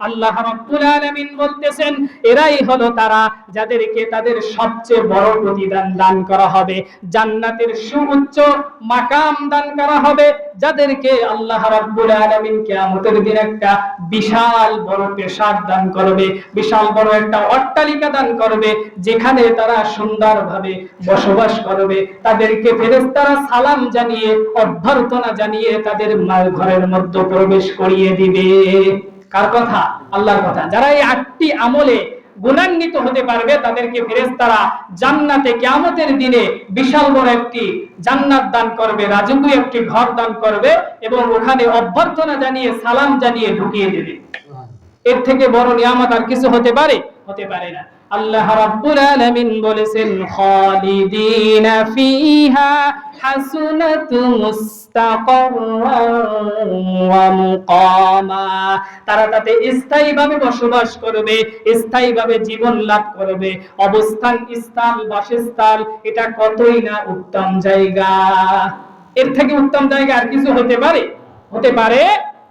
আল্লাহ রাব্বুল আলামিন বলতেছেন এরাই হলো তারা যাদেরকে তাদের সবচেয়ে বড় প্রতিদান দান করা হবে, জান্নাতের সুউচ্চ মাকাম দান করা হবে, যাদেরকে আল্লাহ রাব্বুল আলামিন কিয়ামতের দিন একটা বিশাল বড় পেশাব দান করবে, বিশাল বড় একটা অট্টালিকা দান করবে, যেখানে তারা সুন্দরভাবে বসবাস করবে। তাদেরকে ফেরেশতারা সালাম জানিয়ে অভ্যর্থনা জানিয়ে তাদের ঘরের মধ্যে প্রবেশ করিয়ে দিবে। কার কথা? আল্লাহর কথা। যারা এই 8টি আমলে গুণান্বিত হতে পারবে তাদেরকে ফেরেশতারা জান্নাতে কিয়ামতের দিনে বিশাল বড় একটি জান্নাত দান করবে, রাজকীয় একটি ঘর দান করবে এবং ওখানে অভ্যর্থনা জানিয়ে সালাম জানিয়ে ঢুকিয়ে দেবে। এর থেকে বড় নিয়ামত আর কিছু হতে পারে? হতে পারে না। আল্লাহ রাব্বুল আলামিন বলেছেন খালিদিনা ফিহা হাসুনাতু মুস্তাকাররান ওয়া মুকামা। তারা তাতে স্থায়ীভাবে বসবাস করবে, স্থায়ীভাবে জীবন লাভ করবে। অবস্থান স্থান, বাসস্থান, এটা কতই না উত্তম জায়গা। এর থেকে উত্তম জায়গা আর কিছু হতে পারে? হতে পারে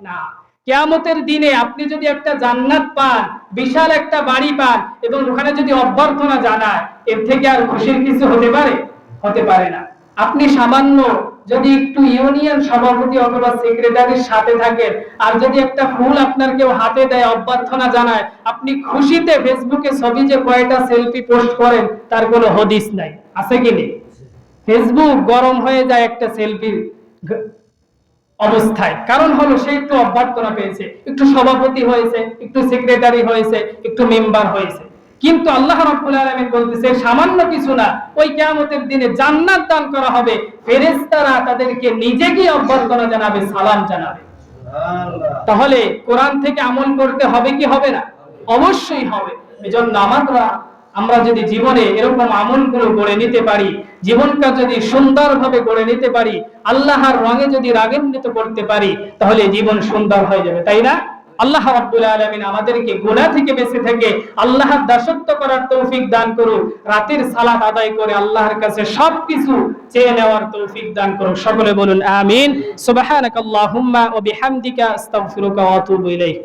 না। কিয়ামতের দিনে আপনি যদি একটা জান্নাত পান, বিশাল একটা বাড়ি পান এবং ওখানে যদি অভ্যর্থনা জানায়, এর থেকে আর খুশির কিছু হতে পারে? হতে পারে না। আপনি সামান্য যদি একটু ইউনিয়ন সভাপতি অথবা সেক্রেটারির সাথে থাকেন আর যদি একটা ফুল আপনার কেউ হাতে দেয়, অভ্যর্থনা জানায়, আপনি খুশিতে ফেসবুকে ছবি যে কয়টা সেলফি পোস্ট করেন তার কোনো হদিস নাই। আছে কি নেই? ফেসবুক গরম হয়ে যায় একটা সেলফি অবস্থায়। কারণ হলো সে একটু অভ্যর্থনা পেয়েছে, একটু সভাপতি হয়েছে, একটু সেক্রেটারি হয়েছে, একটু মেম্বার হয়েছে। কিন্তু আল্লাহ রাব্বুল আলামিন বলতেছে সামান্য কিছু না, ওই কিয়ামতের দিনে জান্নাত দান করা হবে, ফেরেশতারা তাদেরকে নিজে গিয়ে অভ্যর্থনা জানাবে, সালাম জানাবে। তাহলে কোরআন থেকে আমল করতে হবে কি হবে না? অবশ্যই হবে। এজন্য আমরা যদি জীবনে এরকম আমলগুলো গড়ে নিতে পারি, জীবনটা যদি সুন্দরভাবে গড়ে নিতে পারি, আল্লাহর রঙে যদি রাগান্বিত করতে পারি, তাহলে জীবন সুন্দর হয়ে যাবে, তাই না? আল্লাহ রাব্বুল আলামিন আমাদেরকে গুনাহ থেকে বেঁচে থেকে আল্লাহর দাসত্ব করার তৌফিক দান করুন। রাতের সালাত আদায় করে আল্লাহর কাছে সবকিছু চেয়ে নেওয়ার তৌফিক দান করুন। সকলে বলুন আমিন। সুবহানাকাল্লাহুম্মা ওয়া বিহামদিকা আস্তাগফিরুকা ওয়া আতুবু ইলাইক।